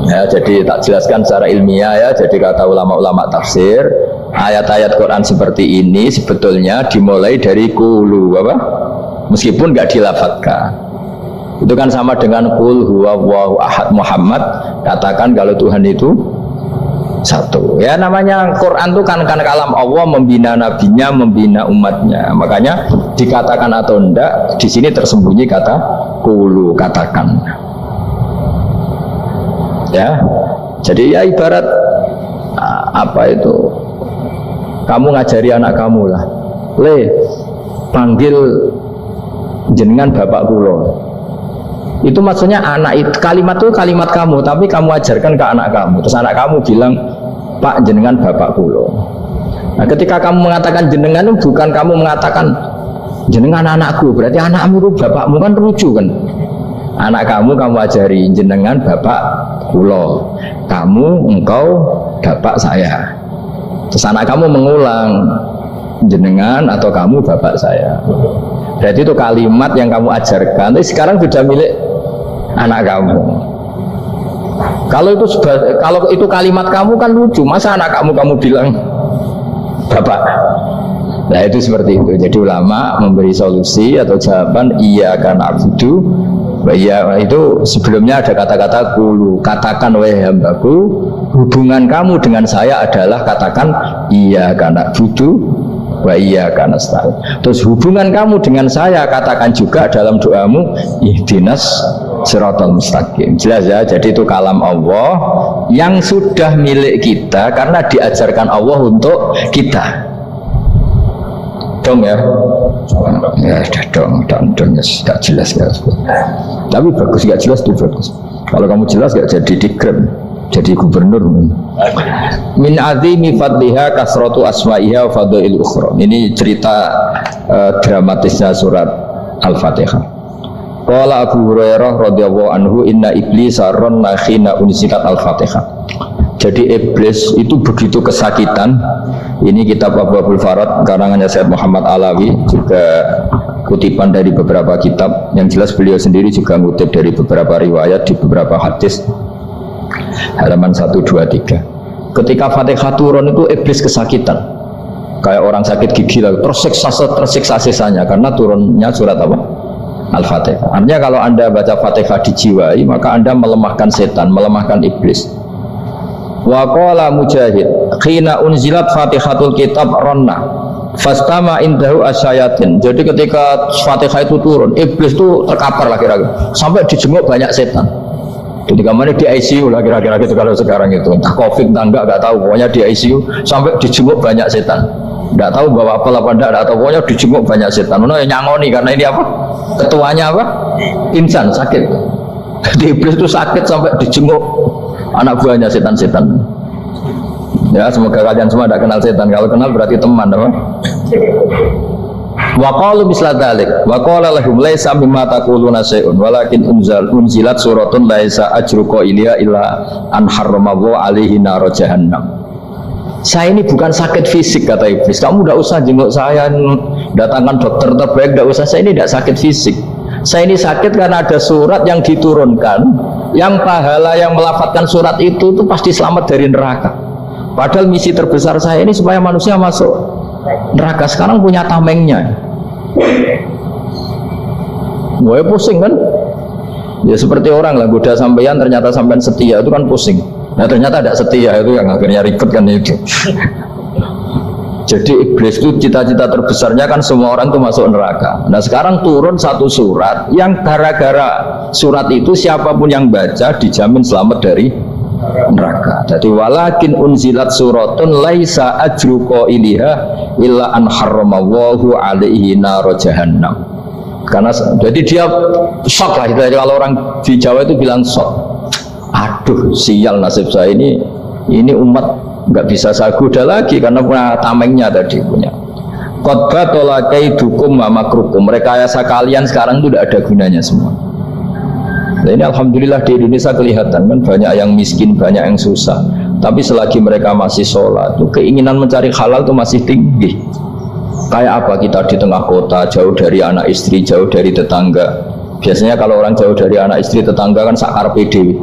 S2: Ya, jadi tak jelaskan secara ilmiah ya. Jadi kata ulama-ulama tafsir, ayat-ayat Quran seperti ini sebetulnya dimulai dari qulu, apa? Meskipun nggak dilafadzkan. Itu kan sama dengan qul huwallahu ahad Muhammad, katakan kalau Tuhan itu satu. Ya namanya Quran itu kan kalam Allah, membina nabinya, membina umatnya. Makanya dikatakan atau enggak, di sini tersembunyi kata qulu, katakan. Ya. Jadi ya ibarat apa itu? Kamu ngajari anak kamu lah. Le, panggil jenengan bapak kula. Itu maksudnya anak itu, kalimat itu kalimat kamu, tapi kamu ajarkan ke anak kamu. Terus anak kamu bilang, Pak jenengan bapak kulo. Nah ketika kamu mengatakan jenengan itu bukan kamu mengatakan jenengan anakku, berarti anakmu itu bapakmu, kan lucu kan. Anak kamu ajari jenengan bapak kulo, kamu engkau bapak saya. Terus anak kamu mengulang jenengan atau kamu bapak saya. Berarti itu kalimat yang kamu ajarkan, tapi sekarang sudah milik anak kamu. Kalau itu kalimat kamu kan lucu, masa anak kamu bilang bapak. Nah itu seperti itu. Jadi ulama memberi solusi atau jawaban iyyaka na'budu wa iyyaka, itu sebelumnya ada kata-kata qulu, katakan wahai hambaku, hubungan kamu dengan saya adalah katakan iyyaka na'budu wa iyyaka nasta'in. Terus hubungan kamu dengan saya katakan juga dalam doamu ihdinas siratal mustaqim. Jelas ya, jadi itu kalam Allah yang sudah milik kita karena diajarkan Allah untuk kita. Dong ya? Ya sudah dong ya, sudah jelas ya. Tapi bagus, gak jelas itu bagus. Kalau kamu jelas gak jadi dikrem, jadi gubernur. Min azimi fadliha kasratu asma'iha wa fadail ukhra. Ini cerita dramatisnya surat Al-Fatihah. Qala Abu Hurairah radhiyallahu anhu inna iblisa ranna khina unzilat Al-Fatihah. Jadi iblis itu begitu kesakitan. Ini kitab Abu Abdul Farad karangannya Syekh Muhammad Alawi, juga kutipan dari beberapa kitab. Yang jelas beliau sendiri juga ngutip dari beberapa riwayat di beberapa hadis. Halaman 123. Ketika Fatihah turun itu iblis kesakitan. Kayak orang sakit gigi lah, tersiksa sisanya karena turunnya surat apa? Al-Fatihah. Artinya kalau Anda baca Fatihah dijiwai, maka Anda melemahkan setan, melemahkan iblis. Wa qala Mujahid, khina unzilat Fatihatul kitab ronna fastama indahu asyayatin. Jadi ketika Fatihah itu turun, iblis itu terkapar lah kira-kira, sampai dijenguk banyak setan. Jadi kemana di ICU lah kira-kira gitu kalau sekarang itu, entah COVID entah enggak tahu, pokoknya di ICU sampai dijenguk banyak setan. Enggak tahu bawa apa enggak tahu, pokoknya dijenguk banyak setan. Ono yang nyangoni karena ini apa? Ketuanya apa? Insan sakit. Jadi iblis itu sakit sampai dijenguk anak buahnya setan-setan. Ya semoga kalian semua tidak kenal setan. Kalau kenal berarti teman, apa? Wa qalu misla dzalik wa qala lahum laisa mimma taquluna syai'un walakin unzilat suratun laisa ajruqa ilya illa an harramahu alaihi nar jahannam. Saya ini bukan sakit fisik, kata iblis. Kamu tidak usah jenguk saya, datangkan dokter terbaik, tidak usah. Saya ini tidak sakit fisik. Saya ini sakit karena ada surat yang diturunkan, yang pahala yang melafatkan surat itu pasti selamat dari neraka. Padahal misi terbesar saya ini supaya manusia masuk neraka. Sekarang punya tamengnya. Gue pusing kan? Ya seperti orang lah, goda sampean ternyata sampean setia, itu kan pusing. Nah ternyata tidak setia, itu yang akhirnya ribet kan itu. Jadi iblis itu cita-cita terbesarnya kan semua orang itu masuk neraka. Nah sekarang turun satu surat yang gara-gara surat itu siapapun yang baca dijamin selamat dari neraka. Jadi walakin unzilat suratun laisa ajru qailiha illa an harramallahu alaihi nar jahannam. Karena jadi dia shock lah, kalau orang di Jawa itu bilang shock. Aduh sial nasib saya ini umat nggak bisa saya goda lagi karena punya tamengnya tadi punya. Qad batala kaidukum wa makrukum. Rekayasa kalian sekarang itu tidak ada gunanya semua. Nah, ini alhamdulillah di Indonesia kelihatan kan banyak yang miskin, banyak yang susah. Tapi selagi mereka masih sholat, tuh keinginan mencari halal itu masih tinggi. Kayak apa kita di tengah kota, jauh dari anak istri, jauh dari tetangga. Biasanya kalau orang jauh dari anak istri, tetangga kan sakar pede.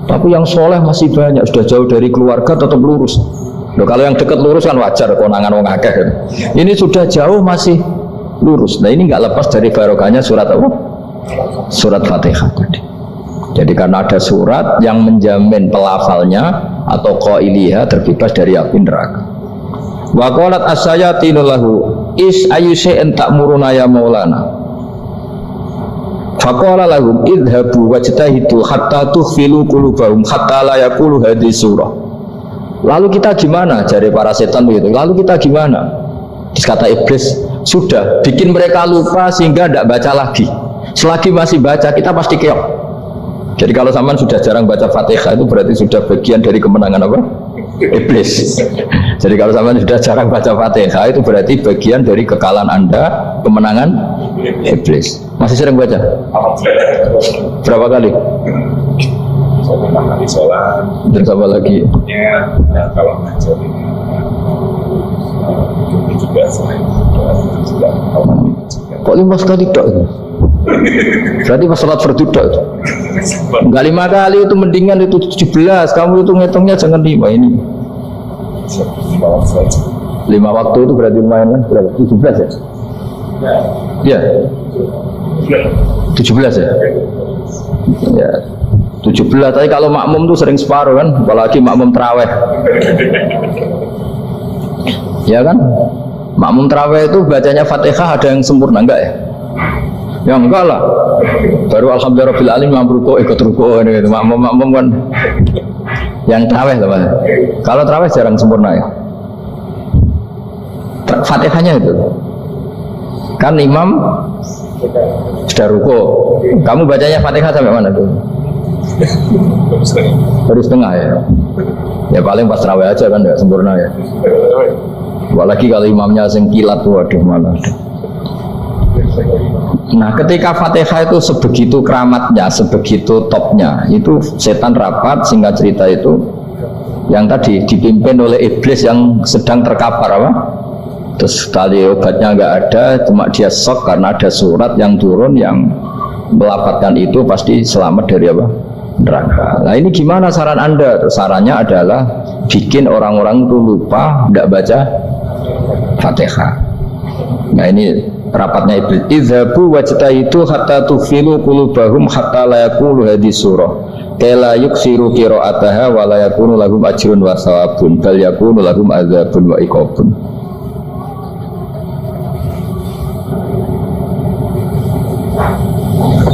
S2: Tapi yang soleh masih banyak, sudah jauh dari keluarga tetap lurus. Loh, kalau yang dekat lurus kan wajar, konangan wong akeh kan. Ini sudah jauh masih lurus. Nah ini nggak lepas dari barokahnya surat apa? Surat Fatihah tadi. Jadi karena ada surat yang menjamin pelafalnya atau qailiha terbebas dari api neraka. Wa qalat as-sayatinu lahu is ayyusa'in ta'muruna ya maulana. Faqala lahum idhabu wajtahidu hatta tukhfilu qulubahum hatta la yaqulu hadhihi surah. Lalu kita gimana? Jari para setan begitu. Lalu kita gimana? Terus kata iblis, sudah bikin mereka lupa sehingga tidak baca lagi. Selagi masih baca kita pasti keok. Jadi kalau sampean sudah jarang baca Fatihah itu berarti sudah bagian dari kemenangan apa? Iblis. Jadi kalau sampean sudah jarang baca Fatihah itu berarti bagian dari kekalahan Anda, kemenangan iblis. Masih sering baca? Berapa kali?
S3: Saya 5 kali sholat.
S2: Dan sama lagi?
S3: Ya, kalau ngajar ini juga sering juga.
S2: Kok 5 kali tak? Berarti pas sholat fardu tak? Enggak 5 kali itu mendingan itu 17. Kamu itu ngitungnya jangan 5 ini. 5 waktu itu berarti lumayan kan? Berapa? 17 ya? Ya. 17 ya? Ya. 17, tapi kalau makmum tuh sering separuh kan, apalagi makmum terawih. Ya kan? Makmum terawih itu bacanya Fatihah ada yang sempurna enggak ya? Ya enggak lah. Baru alhamdulillah rabbil alamin ruku ikut ruku gitu. Makmum kan yang terawih teman. Kalau terawih jarang sempurna ya. Fatihahnya itu. Kan imam sudah ruku. Kamu bacanya Fatihah sampai mana tuh? Baru setengah ya. Ya paling pas terawih aja kan enggak sempurna ya. Apalagi kalau imamnya sing kilat, waduh malah. Nah ketika Fatihah itu sebegitu keramatnya, sebegitu topnya, itu setan rapat, singkat cerita itu yang tadi dipimpin oleh iblis yang sedang terkapar apa? Terus tali obatnya nggak ada, cuma dia shock karena ada surat yang turun yang melafatkan itu pasti selamat dari apa? Neraka. Nah ini gimana saran Anda? Sarannya adalah bikin orang-orang itu lupa, tidak baca Fatihah. Nah ini rapatnya iblis. Idzabu wajtahidu hatta tufilu qulubahum hatta la yaqulu hadhihi surah. Kala yuksiru qira'ataha wa la yakunu lahum ajrun wa thawabun bal yakunu lahum adzabun wa iqabun.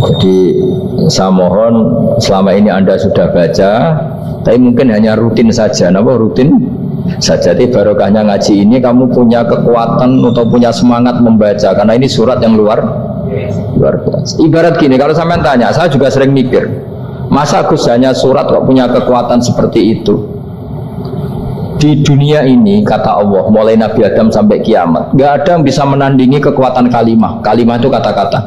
S2: Jadi saya mohon selama ini Anda sudah baca, tapi mungkin hanya rutin saja. Napa rutin saja? Jadi barokahnya ngaji ini kamu punya kekuatan atau punya semangat membaca karena ini surat yang luar biasa. Ibarat gini, kalau sampean tanya, saya juga sering mikir, masa Gus hanya surat kok punya kekuatan seperti itu? Di dunia ini kata Allah, mulai Nabi Adam sampai kiamat, nggak ada yang bisa menandingi kekuatan kalimah. Kalimah itu kata-kata,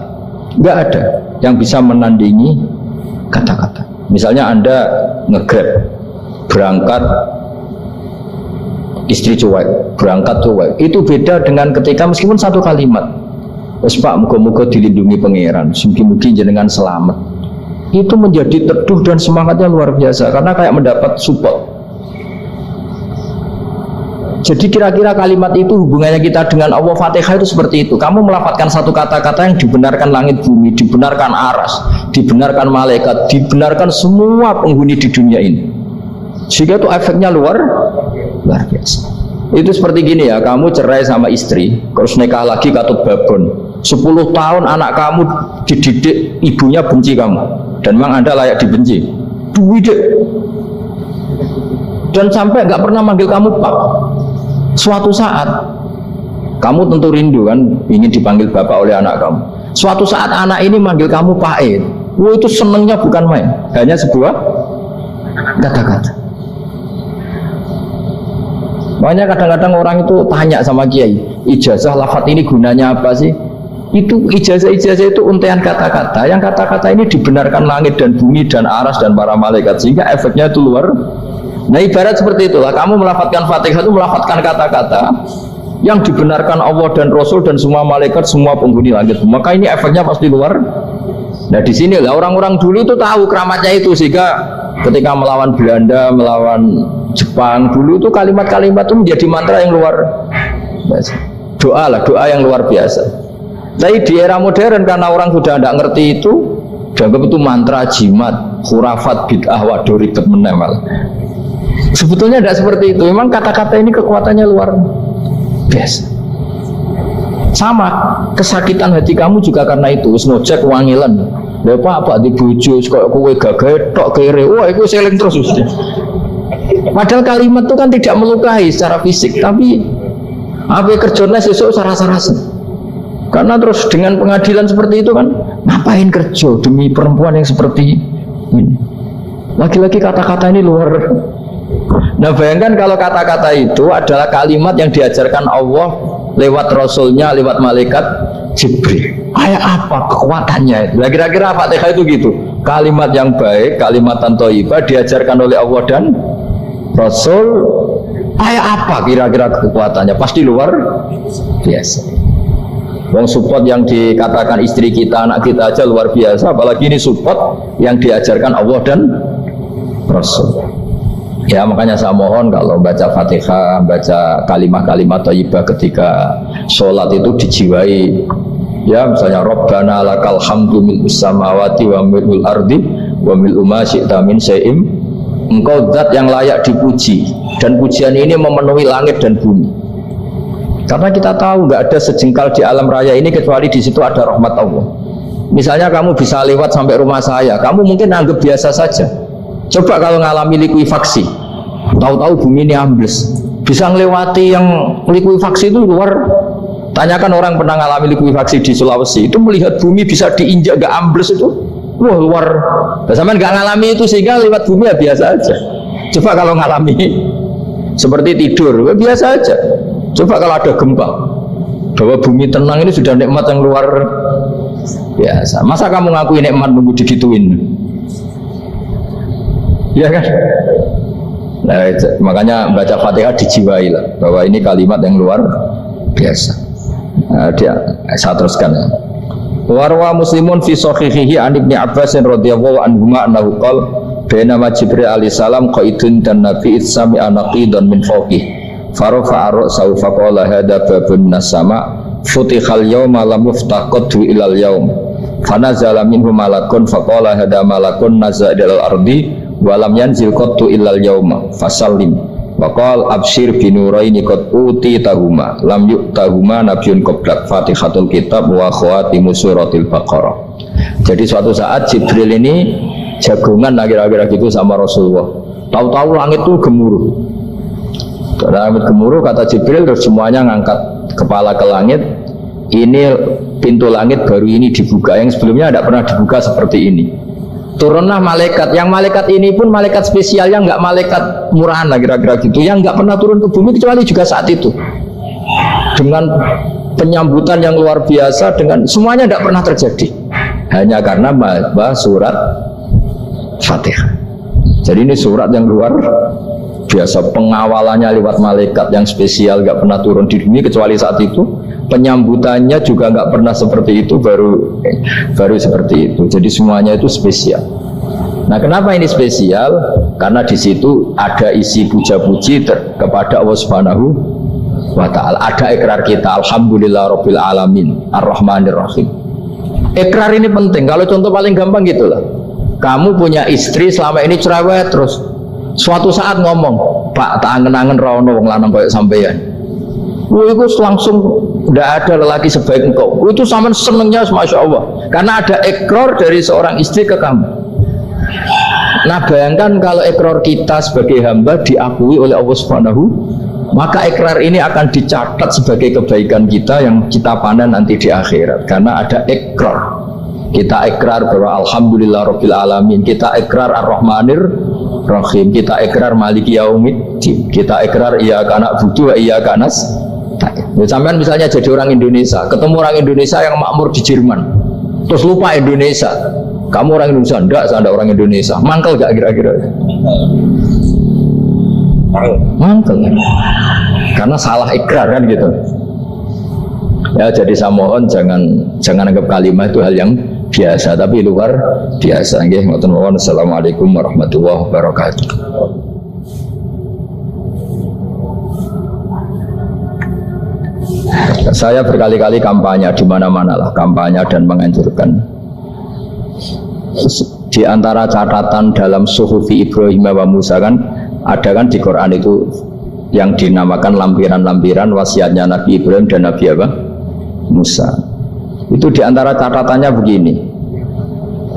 S2: nggak ada yang bisa menandingi kata-kata. Misalnya Anda nge-grab berangkat, istri cuek, berangkat cuek, itu beda dengan ketika meskipun satu kalimat, wes Pak, moga-moga dilindungi pangeran, mugi-mugi jenengan selamat, itu menjadi teduh dan semangatnya luar biasa karena kayak mendapat support. Jadi kira-kira kalimat itu hubungannya kita dengan Allah, Fatihah itu seperti itu. Kamu melafadzkan satu kata-kata yang dibenarkan langit bumi, dibenarkan aras, dibenarkan malaikat, dibenarkan semua penghuni di dunia ini. Sehingga itu efeknya luar biasa. Itu seperti gini ya, kamu cerai sama istri, terus nikah lagi katut babon. 10 tahun anak kamu dididik, ibunya benci kamu, dan memang Anda layak dibenci. Duwidek. Dan sampai nggak pernah manggil kamu Pak. Suatu saat kamu tentu rindu kan, ingin dipanggil bapak oleh anak kamu. Suatu saat anak ini manggil kamu Pak Ed, itu senengnya bukan main, hanya sebuah kata-kata. Makanya kadang-kadang orang itu tanya sama kiai, ijazah lafadz ini gunanya apa sih? Itu ijazah-ijazah itu untaian kata-kata, yang kata-kata ini dibenarkan langit dan bumi dan aras dan para malaikat, sehingga efeknya itu luar. Nah ibarat seperti itulah, kamu melafadzkan Fatihah itu melafadzkan kata-kata yang dibenarkan Allah dan Rasul dan semua malaikat, semua penghuni langit. Maka ini efeknya pasti luar. Nah di sini lah orang-orang dulu itu tahu keramatnya itu, sehingga ketika melawan Belanda, melawan Jepang dulu itu kalimat-kalimat itu menjadi mantra yang luar biasa. Doa lah, doa yang luar biasa. Tapi di era modern karena orang sudah tidak ngerti itu, dianggap itu mantra, jimat, khurafat, bid'ah, waduh ribet menemal. Sebetulnya tidak seperti itu. Memang kata-kata ini kekuatannya luar biasa. Sama kesakitan hati kamu juga karena itu. Ngojek wangilan. Lha apa di bojo kok kowe gagah tok kere. Wah, itu seling terus mesti. Padahal kalimat itu kan tidak melukai secara fisik, tapi apa kerjanya sesuk sarasa-rasa. Karena terus dengan pengadilan seperti itu kan, ngapain kerja demi perempuan yang seperti ini? Lagi-lagi kata-kata ini luar. Nah bayangkan kalau kata-kata itu adalah kalimat yang diajarkan Allah lewat Rasulnya, lewat malaikat Jibril. Kayak apa kekuatannya? Kira-kira Fatihah itu gitu. Kalimat yang baik, kalimatan thayyibah diajarkan oleh Allah dan Rasul. Kayak apa kira-kira kekuatannya? Pasti luar biasa. Wong support yang dikatakan istri kita, anak kita aja luar biasa, apalagi ini support yang diajarkan Allah dan Rasul. Ya makanya saya mohon kalau baca Fatihah, baca kalimat-kalimat thayyibah ketika sholat itu dijiwai. Ya misalnya Rabbana lakal hamdu mil'us samawati wa mil'ul ardi wa mil'u ma syi'ta min syai'im. Engkau zat yang layak dipuji, dan pujian ini memenuhi langit dan bumi. Karena kita tahu nggak ada sejengkal di alam raya ini kecuali di situ ada rahmat Allah. Misalnya kamu bisa lewat sampai rumah saya, kamu mungkin anggap biasa saja. Coba kalau ngalami likuifaksi, tahu-tahu bumi ini ambles, bisa ngelewati yang likuifaksi itu luar. Tanyakan orang pernah ngalami likuifaksi di Sulawesi, itu melihat bumi bisa diinjak gak ambles itu, wah luar. Sama nggak ngalami itu sehingga lewat bumi ya biasa aja. Coba kalau ngalami seperti tidur, ya biasa aja. Coba kalau ada gempa, bahwa bumi tenang ini sudah nikmat yang luar biasa. Masa kamu ngakui nikmat nunggu digituin? Ya kan? Nah, makanya baca Fatihah dijiwai lah, bahwa ini kalimat yang luar biasa. Nah, saya teruskan. Warwa Muslimun fi sahihihi an Ibnu Abbas radhiyallahu anhuma annahu qala bainama Jibril alaihi salam qaidun dan Nabi itsami anaqidan min fawqih farafa ra'sahu faqala hadza babun minas sama futihal yawma lam yuftah qaddu ilal yaum fanazala minhu malakun faqala hadza malakun nazala ilal ardi walam yanzil qattu illal yauma fasallim waqal abshir binuraini qad uti tahuma lam yu'tahuma nabiyyun qablak Fatihatul kitab wa khawatimu suratil baqarah. Jadi suatu saat Jibril ini jagongan kira-kira gitu sama Rasulullah. Tahu-tahu langit itu gemuruh. Langit gemuruh kata Jibril, terus semuanya ngangkat kepala ke langit. Ini pintu langit baru ini dibuka, yang sebelumnya tidak pernah dibuka seperti ini. Turunlah malaikat, yang malaikat ini pun malaikat spesial, yang nggak malaikat murahan lah kira-kira gitu, yang nggak pernah turun ke bumi kecuali juga saat itu, dengan penyambutan yang luar biasa, dengan semuanya tidak pernah terjadi, hanya karena bahwa surat Fatihah. Jadi ini surat yang luar biasa, pengawalannya lewat malaikat yang spesial, nggak pernah turun di bumi kecuali saat itu. Penyambutannya juga nggak pernah seperti itu, baru seperti itu. Jadi semuanya itu spesial. Nah, kenapa ini spesial? Karena di situ ada isi puja-puji kepada Allah Subhanahu wa ta'ala. Ada ikrar kita, alhamdulillah rabbil alamin ar-rahmanir rahim. Ikrar ini penting. Kalau contoh paling gampang gitulah, kamu punya istri selama ini cerewet, terus suatu saat ngomong, Pak, tak angen-angen rawono wong lanang kayak sampeyan. Itu langsung tidak ada lelaki sebaik engkau. Itu sama senengnya, masya Allah, karena ada ikrar dari seorang istri ke kamu. Nah, bayangkan kalau ikrar kita sebagai hamba diakui oleh Allah Subhanahu, maka ikrar ini akan dicatat sebagai kebaikan kita yang kita panen nanti di akhirat. Karena ada ikrar. Kita ikrar bahwa alhamdulillah rabbil alamin, kita ikrar ar-rahmanir rahim, kita ikrar maliki yaumiddin, kita ikrar iyyaka na'budu wa iyyaka nasta'in. Sampean misalnya jadi orang Indonesia, ketemu orang Indonesia yang makmur di Jerman, terus lupa Indonesia. Kamu orang Indonesia? Enggak, saya enggak orang Indonesia. Mangkel gak kira-kira? Mangkel ya? Karena salah ikrar kan gitu. Ya, jadi saya mohon jangan anggap kalimat itu hal yang biasa, tapi luar biasa. Nggih, ngoten mawon. Assalamualaikum warahmatullahi wabarakatuh. Saya berkali-kali kampanye di mana-mana lah, kampanye dan menganjurkan. Di antara catatan dalam Suhufi Ibrahim wa Musa kan ada kan di Quran itu yang dinamakan lampiran-lampiran wasiatnya Nabi Ibrahim dan Nabi apa? Musa. Itu di antara catatannya begini.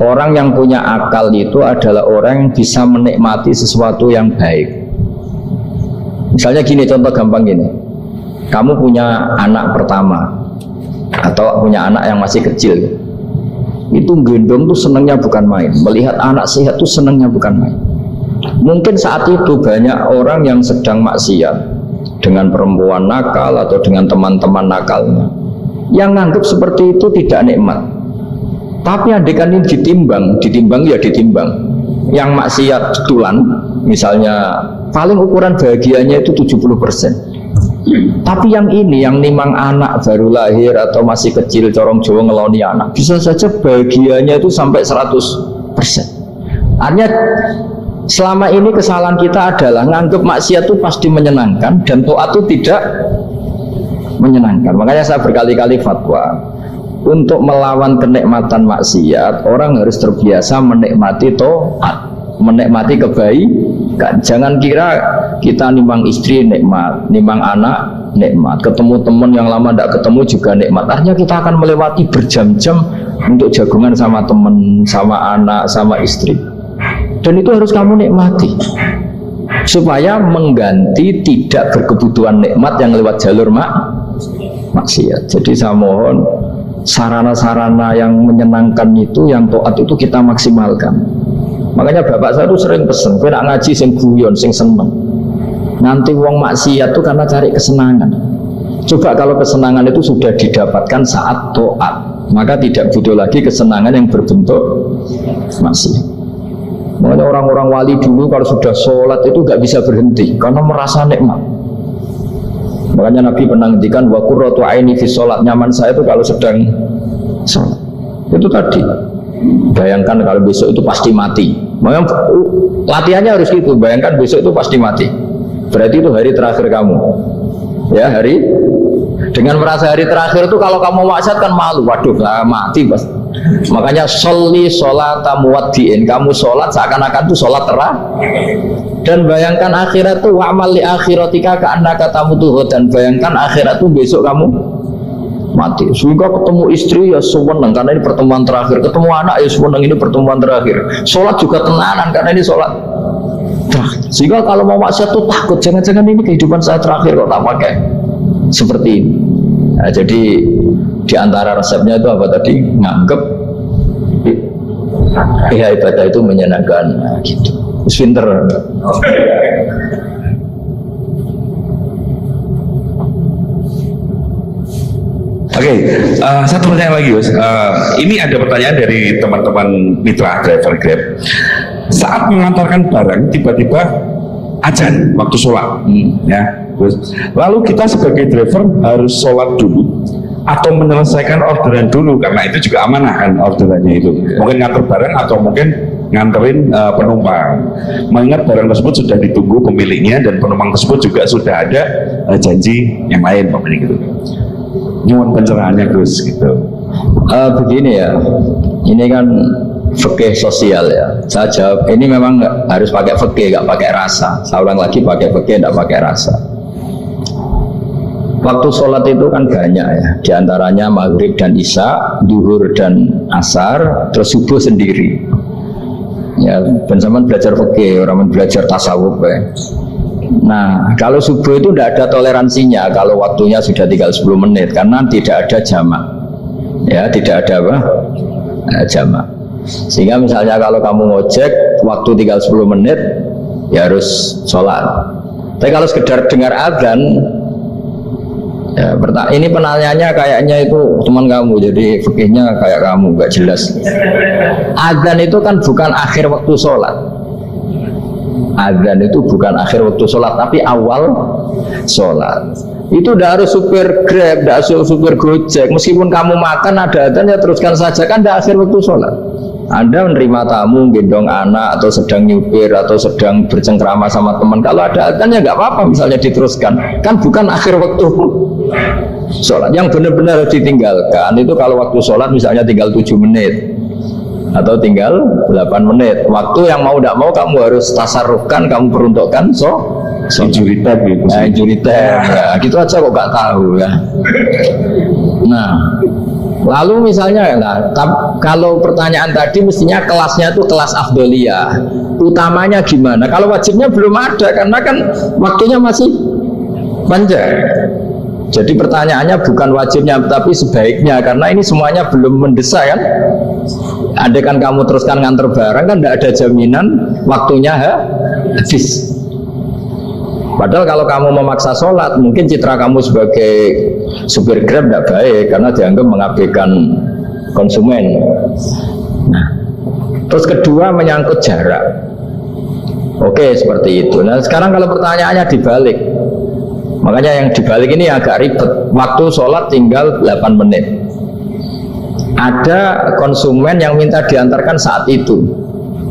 S2: Orang yang punya akal itu adalah orang yang bisa menikmati sesuatu yang baik. Misalnya gini, contoh gampang gini. Kamu punya anak pertama atau punya anak yang masih kecil, itu gendong tuh senangnya bukan main, melihat anak sehat tuh senangnya bukan main. Mungkin saat itu banyak orang yang sedang maksiat dengan perempuan nakal atau dengan teman-teman nakalnya, yang nganggap seperti itu tidak nikmat. Tapi andaikan ini ditimbang ya ditimbang. Yang maksiat tulan misalnya paling ukuran bahagianya itu 70%. Tapi yang ini, yang nimang anak baru lahir atau masih kecil, corong Jawa ngeloni anak, bisa saja bahagianya itu sampai 100%. Artinya selama ini kesalahan kita adalah nganggap maksiat itu pasti menyenangkan dan taat itu tidak menyenangkan. Makanya saya berkali-kali fatwa, untuk melawan kenikmatan maksiat, orang harus terbiasa menikmati taat, menikmati kebaikan. Jangan kira kita nimang istri nikmat, nimang anak nikmat, ketemu teman yang lama tidak ketemu juga nikmat. Artinya kita akan melewati berjam-jam untuk jagungan sama teman, sama anak, sama istri. Dan itu harus kamu nikmati supaya mengganti tidak berkebutuhan nikmat yang lewat jalur maksiat. Jadi saya mohon sarana-sarana yang menyenangkan itu, yang taat itu kita maksimalkan. Makanya bapak saya tuh sering pesen, kowe nak ngaji sing guyon, sing seneng. Nanti wong maksiat tuh karena cari kesenangan. Coba kalau kesenangan itu sudah didapatkan saat taat, maka tidak butuh lagi kesenangan yang berbentuk maksiat. Makanya orang-orang wali dulu kalau sudah sholat itu gak bisa berhenti karena merasa nikmat. Makanya Nabi pernah ngendikan wa qurratu aini fi sholat, nyaman saya itu kalau sedang sholat. Itu tadi. Bayangkan kalau besok itu pasti mati. Makanya latihannya harus gitu. Bayangkan besok itu pasti mati. Berarti itu hari terakhir kamu. Ya, hari dengan merasa hari terakhir itu kalau kamu maksiat kan malu. Waduh, lah mati pas. Makanya sholli sholata muwaddiin. Kamu sholat seakan-akan itu sholat terakhir. Dan bayangkan akhirat itu wa'mal li akhiratika ka'annaka tamutu, dan bayangkan akhirat itu besok kamu mati. Sehingga ketemu istri ya seneng karena ini pertemuan terakhir, ketemu anak ya seneng ini pertemuan terakhir, sholat juga tenanan karena ini sholat terakhir. Sehingga kalau mau maksiat tuh takut, jangan-jangan ini kehidupan saya terakhir kok tak pakai seperti ini. Nah, jadi di antara resepnya itu apa tadi? Nganggep ya ibadah itu menyenangkan. Nah, gitu. Pinter.
S4: Oke, satu pertanyaan lagi, Mas. Ini ada pertanyaan dari teman-teman mitra driver Grab. Saat mengantarkan barang, tiba-tiba azan waktu sholat, ya. Lalu kita sebagai driver harus sholat dulu atau menyelesaikan orderan dulu, karena itu juga amanah kan orderannya itu. Mungkin ngantar barang atau mungkin nganterin penumpang. Mengingat barang tersebut sudah ditunggu pemiliknya dan penumpang tersebut juga sudah ada janji yang lain pemilik itu. Nyuwun pencerahannya Gus gitu.
S2: Begini ya, ini kan fikih sosial ya. Saya jawab ini memang harus pakai fikih, nggak pakai rasa. Saya ulang lagi, pakai fikih, nggak pakai rasa. Waktu sholat itu kan banyak ya, diantaranya maghrib dan isya, duhur dan asar, terus subuh sendiri. Ya, bersama belajar fikih, orang belajar tasawuf ya. Nah, kalau subuh itu tidak ada toleransinya kalau waktunya sudah tinggal 10 menit karena tidak ada jamak. Ya, tidak ada apa? Jamak. Sehingga misalnya kalau kamu ngojek waktu tinggal 10 menit ya harus sholat. Tapi kalau sekedar dengar adzan ya, ini penanyanya kayaknya itu teman kamu, jadi fikihnya kayak kamu, nggak jelas. Adzan itu kan bukan akhir waktu sholat. Adzan itu bukan akhir waktu sholat, tapi awal sholat. Itu tidak harus supir Grab, tidak harus supir Gojek. Meskipun kamu makan ada adzan ya teruskan saja, kan tidak akhir waktu sholat. Anda menerima tamu, gendong anak, atau sedang nyupir, atau sedang bercengkrama sama teman. Kalau ada adzan ya nggak apa-apa, misalnya diteruskan. Kan bukan akhir waktu sholat. Yang benar-benar harus ditinggalkan itu kalau waktu sholat misalnya tinggal 7 menit atau tinggal 8 menit. Waktu yang mau tidak mau kamu harus tasarrufkan, kamu peruntukkan
S4: injury time gitu.
S2: Injury time ya, gitu aja kok nggak tahu ya. Nah, lalu misalnya kalau pertanyaan tadi mestinya kelasnya itu kelas afdoliyah, utamanya gimana? Kalau wajibnya belum ada karena kan waktunya masih panjang. Jadi pertanyaannya bukan wajibnya tapi sebaiknya, karena ini semuanya belum mendesak kan. Andai kan kamu teruskan nganter barang kan tidak ada jaminan waktunya habis. Padahal kalau kamu memaksa sholat, mungkin citra kamu sebagai supir Grab tidak baik karena dianggap mengabaikan konsumen. Nah, terus kedua menyangkut jarak. Oke, seperti itu. Nah, sekarang kalau pertanyaannya dibalik, makanya yang dibalik ini agak ribet. Waktu sholat tinggal 8 menit. Ada konsumen yang minta diantarkan saat itu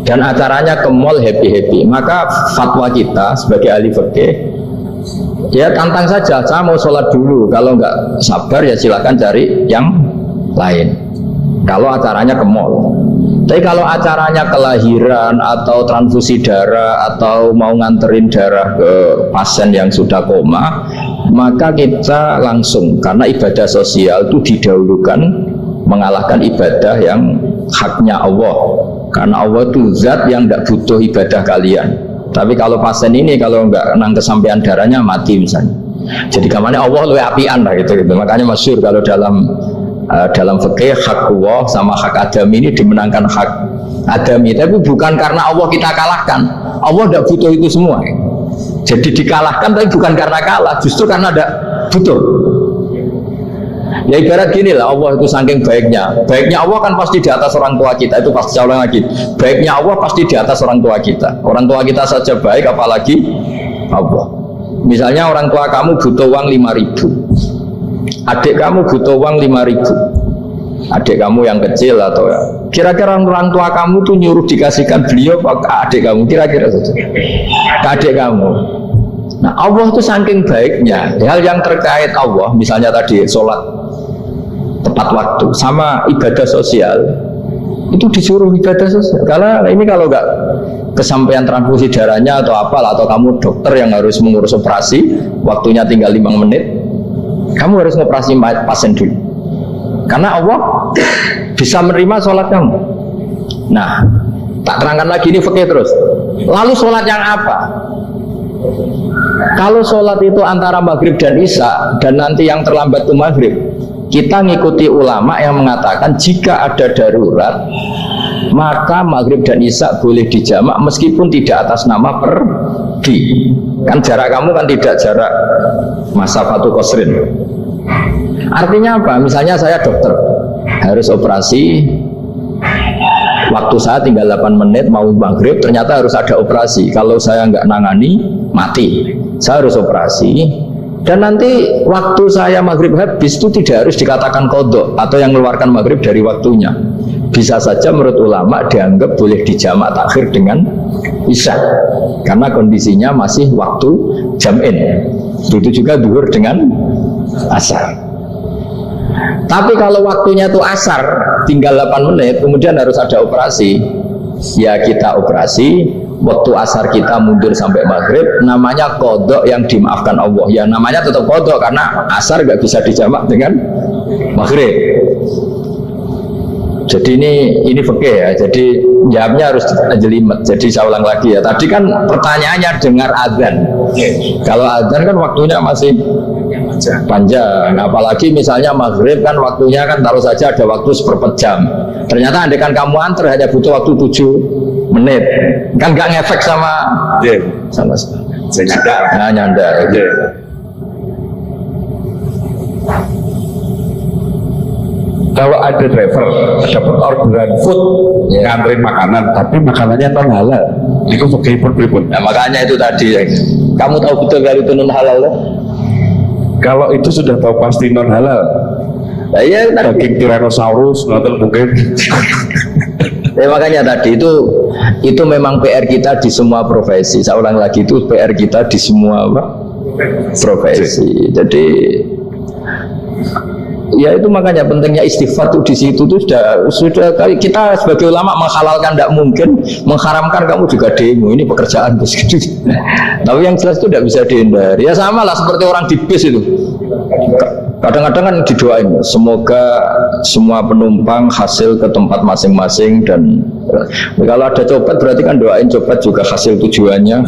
S2: dan acaranya ke mall happy-happy. Maka fatwa kita sebagai ahli fikih, ya tantang saja, saya mau sholat dulu. Kalau nggak sabar ya silakan cari yang lain. Kalau acaranya ke mall. Tapi kalau acaranya kelahiran atau transfusi darah atau mau nganterin darah ke pasien yang sudah koma, maka kita langsung, karena ibadah sosial itu didahulukan mengalahkan ibadah yang haknya Allah, karena Allah itu zat yang tidak butuh ibadah kalian. Tapi kalau pasien ini kalau nggak nang kesampaian darahnya mati misalnya, jadi kamarnya Allah lebih apian lah gitu. Makanya masyhur kalau dalam fikih hak Allah sama hak Adam ini dimenangkan hak Adami, tapi bukan karena Allah kita kalahkan. Allah tidak butuh itu semua. Jadi dikalahkan tapi bukan karena kalah, justru karena tidak butuh. Ya ibarat gini lah, Allah itu saking baiknya Allah kan pasti di atas orang tua kita. Itu pasti ulang lagi, baiknya Allah pasti di atas orang tua kita. Orang tua kita saja baik, apalagi Allah. Misalnya orang tua kamu butuh uang 5.000, adik kamu butuh uang 5.000, adik kamu yang kecil atau ya, kira-kira orang tua kamu tuh nyuruh dikasihkan beliau ke adik kamu, kira-kira saja ke adik kamu. Nah, Allah itu saking baiknya, hal yang terkait Allah, misalnya tadi sholat tepat waktu sama ibadah sosial, itu disuruh ibadah sosial. Karena ini kalau nggak kesampaian transfusi darahnya atau apalah, atau kamu dokter yang harus mengurus operasi, waktunya tinggal 5 menit, kamu harus ngoperasi pasien dulu, karena Allah bisa menerima sholat kamu. Nah, tak terangkan lagi ini fikih terus. Lalu sholat yang apa? Kalau sholat itu antara maghrib dan isya, dan nanti yang terlambat itu maghrib, kita ngikuti ulama yang mengatakan jika ada darurat maka maghrib dan isya boleh dijamak meskipun tidak atas nama pergi. Kan jarak kamu kan tidak jarak masafatu qasrin. Artinya apa? Misalnya saya dokter harus operasi, waktu saya tinggal 8 menit mau maghrib, ternyata harus ada operasi. Kalau saya nggak nangani mati, saya harus operasi. Dan nanti waktu saya maghrib habis itu tidak harus dikatakan qadha atau yang mengeluarkan maghrib dari waktunya. bisa saja menurut ulama dianggap boleh dijamak takhir dengan isya karena kondisinya masih waktu jam'in. Begitu juga zuhur dengan asar. Tapi kalau waktunya itu asar tinggal 8 menit kemudian harus ada operasi, ya kita operasi. Waktu asar kita mundur sampai maghrib, namanya kodok yang dimaafkan Allah. Ya namanya tetap kodok karena asar gak bisa dijamak dengan maghrib. Jadi ini fikih ya. Jadi jawabnya harus jelimet. Jadi saya ulang lagi ya. Tadi kan pertanyaannya dengar azan. Kalau azan kan waktunya masih panjang. Apalagi misalnya maghrib kan waktunya kan taruh saja ada waktu seperempat jam. Ternyata andaikan kamu antar hanya butuh waktu 7 menit. Kan nggak ngefek sama
S4: saya nyanda.
S2: Nah, nyanda. Okay.
S4: Kalau ada driver dapat orderan food nganterin makanan, tapi makanannya non halal, itu pakai pun.
S2: Nah makanya itu tadi, kamu tahu betul kalau itu non halal?
S4: Kalau itu sudah tahu pasti non halal.
S2: Nah, iya,
S4: daging Tyrannosaurus, nonton mungkin.
S2: Ya makanya tadi itu memang PR kita di semua profesi. Saya ulang lagi itu PR kita di semua profesi. Jadi ya itu makanya pentingnya istighfar tuh di situ tuh sudah kita sebagai ulama menghalalkan tidak mungkin, mengharamkan kamu juga demo ini pekerjaan bus gitu. Tapi yang jelas itu tidak bisa dihindari. Ya sama lah seperti orang di bis itu. Kadang-kadang kan didoain semoga semua penumpang hasil ke tempat masing-masing dan kalau ada copet berarti kan doain copet juga hasil tujuannya.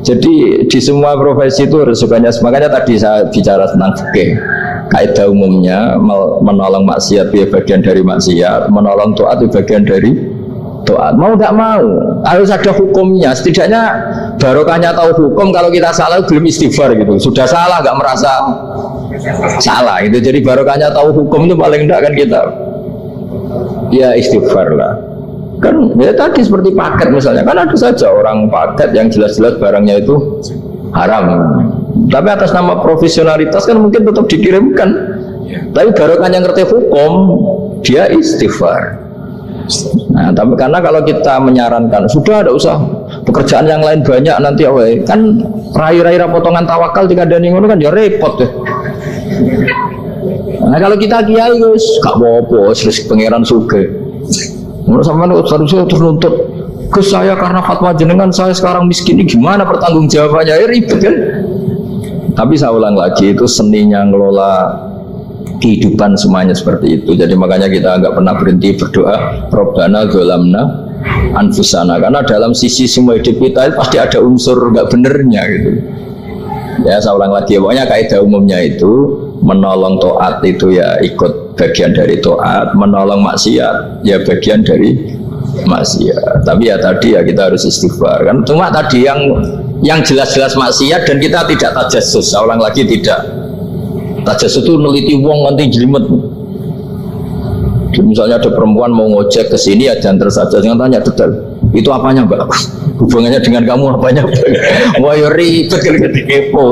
S2: Jadi di semua profesi itu resikonya. Makanya tadi saya bicara tentang fikih. Kaidah umumnya menolong maksiat itu bagian dari maksiat, menolong taat itu bagian dari taat. Mau nggak mau harus ada hukumnya. Setidaknya barokahnya tahu hukum. Kalau kita salah belum istighfar gitu. Sudah salah nggak merasa salah itu. Jadi barokahnya tahu hukum itu paling enggak kan kita ya istighfar lah. Kan ya tadi seperti paket misalnya kan ada saja orang paket yang jelas-jelas barangnya itu haram. Tapi atas nama profesionalitas kan mungkin tetap dikirimkan. Tapi barokahnya ngerti hukum dia istighfar. Nah, tapi karena kalau kita menyarankan sudah ada usah pekerjaan yang lain banyak nanti kan rai-rai potongan tawakal jika ada ngono kan ya repot ya. Nah kalau kita kiai guys gak apa-apa terus pangeran suge. Menurut sampean harusnya terus nuntut ke saya karena fatwa jenengan saya sekarang miskin ini gimana pertanggungjawabannya ya ribet kan. Tapi saya ulang lagi itu seninya ngelola kehidupan semuanya seperti itu. Jadi makanya kita nggak pernah berhenti berdoa Rabbana dzalamna anfusana karena dalam sisi semua hidup kita itu pasti ada unsur nggak benernya gitu. Ya saya ulang lagi pokoknya kaidah umumnya itu menolong taat itu ya ikut bagian dari taat, menolong maksiat ya bagian dari maksiat. Tapi ya tadi ya kita harus istighfar kan. Cuma tadi yang jelas-jelas maksiat dan kita tidak tajassus. Saya ulang lagi tidak. Tajassus itu neliti wong nanti jelimet. Misalnya ada perempuan mau ngojek ke sini ya jangan saja jangan tanya detail. Itu apanya Mbak? Hubungannya dengan kamu apanya? Wah ya ribet kalau kepo.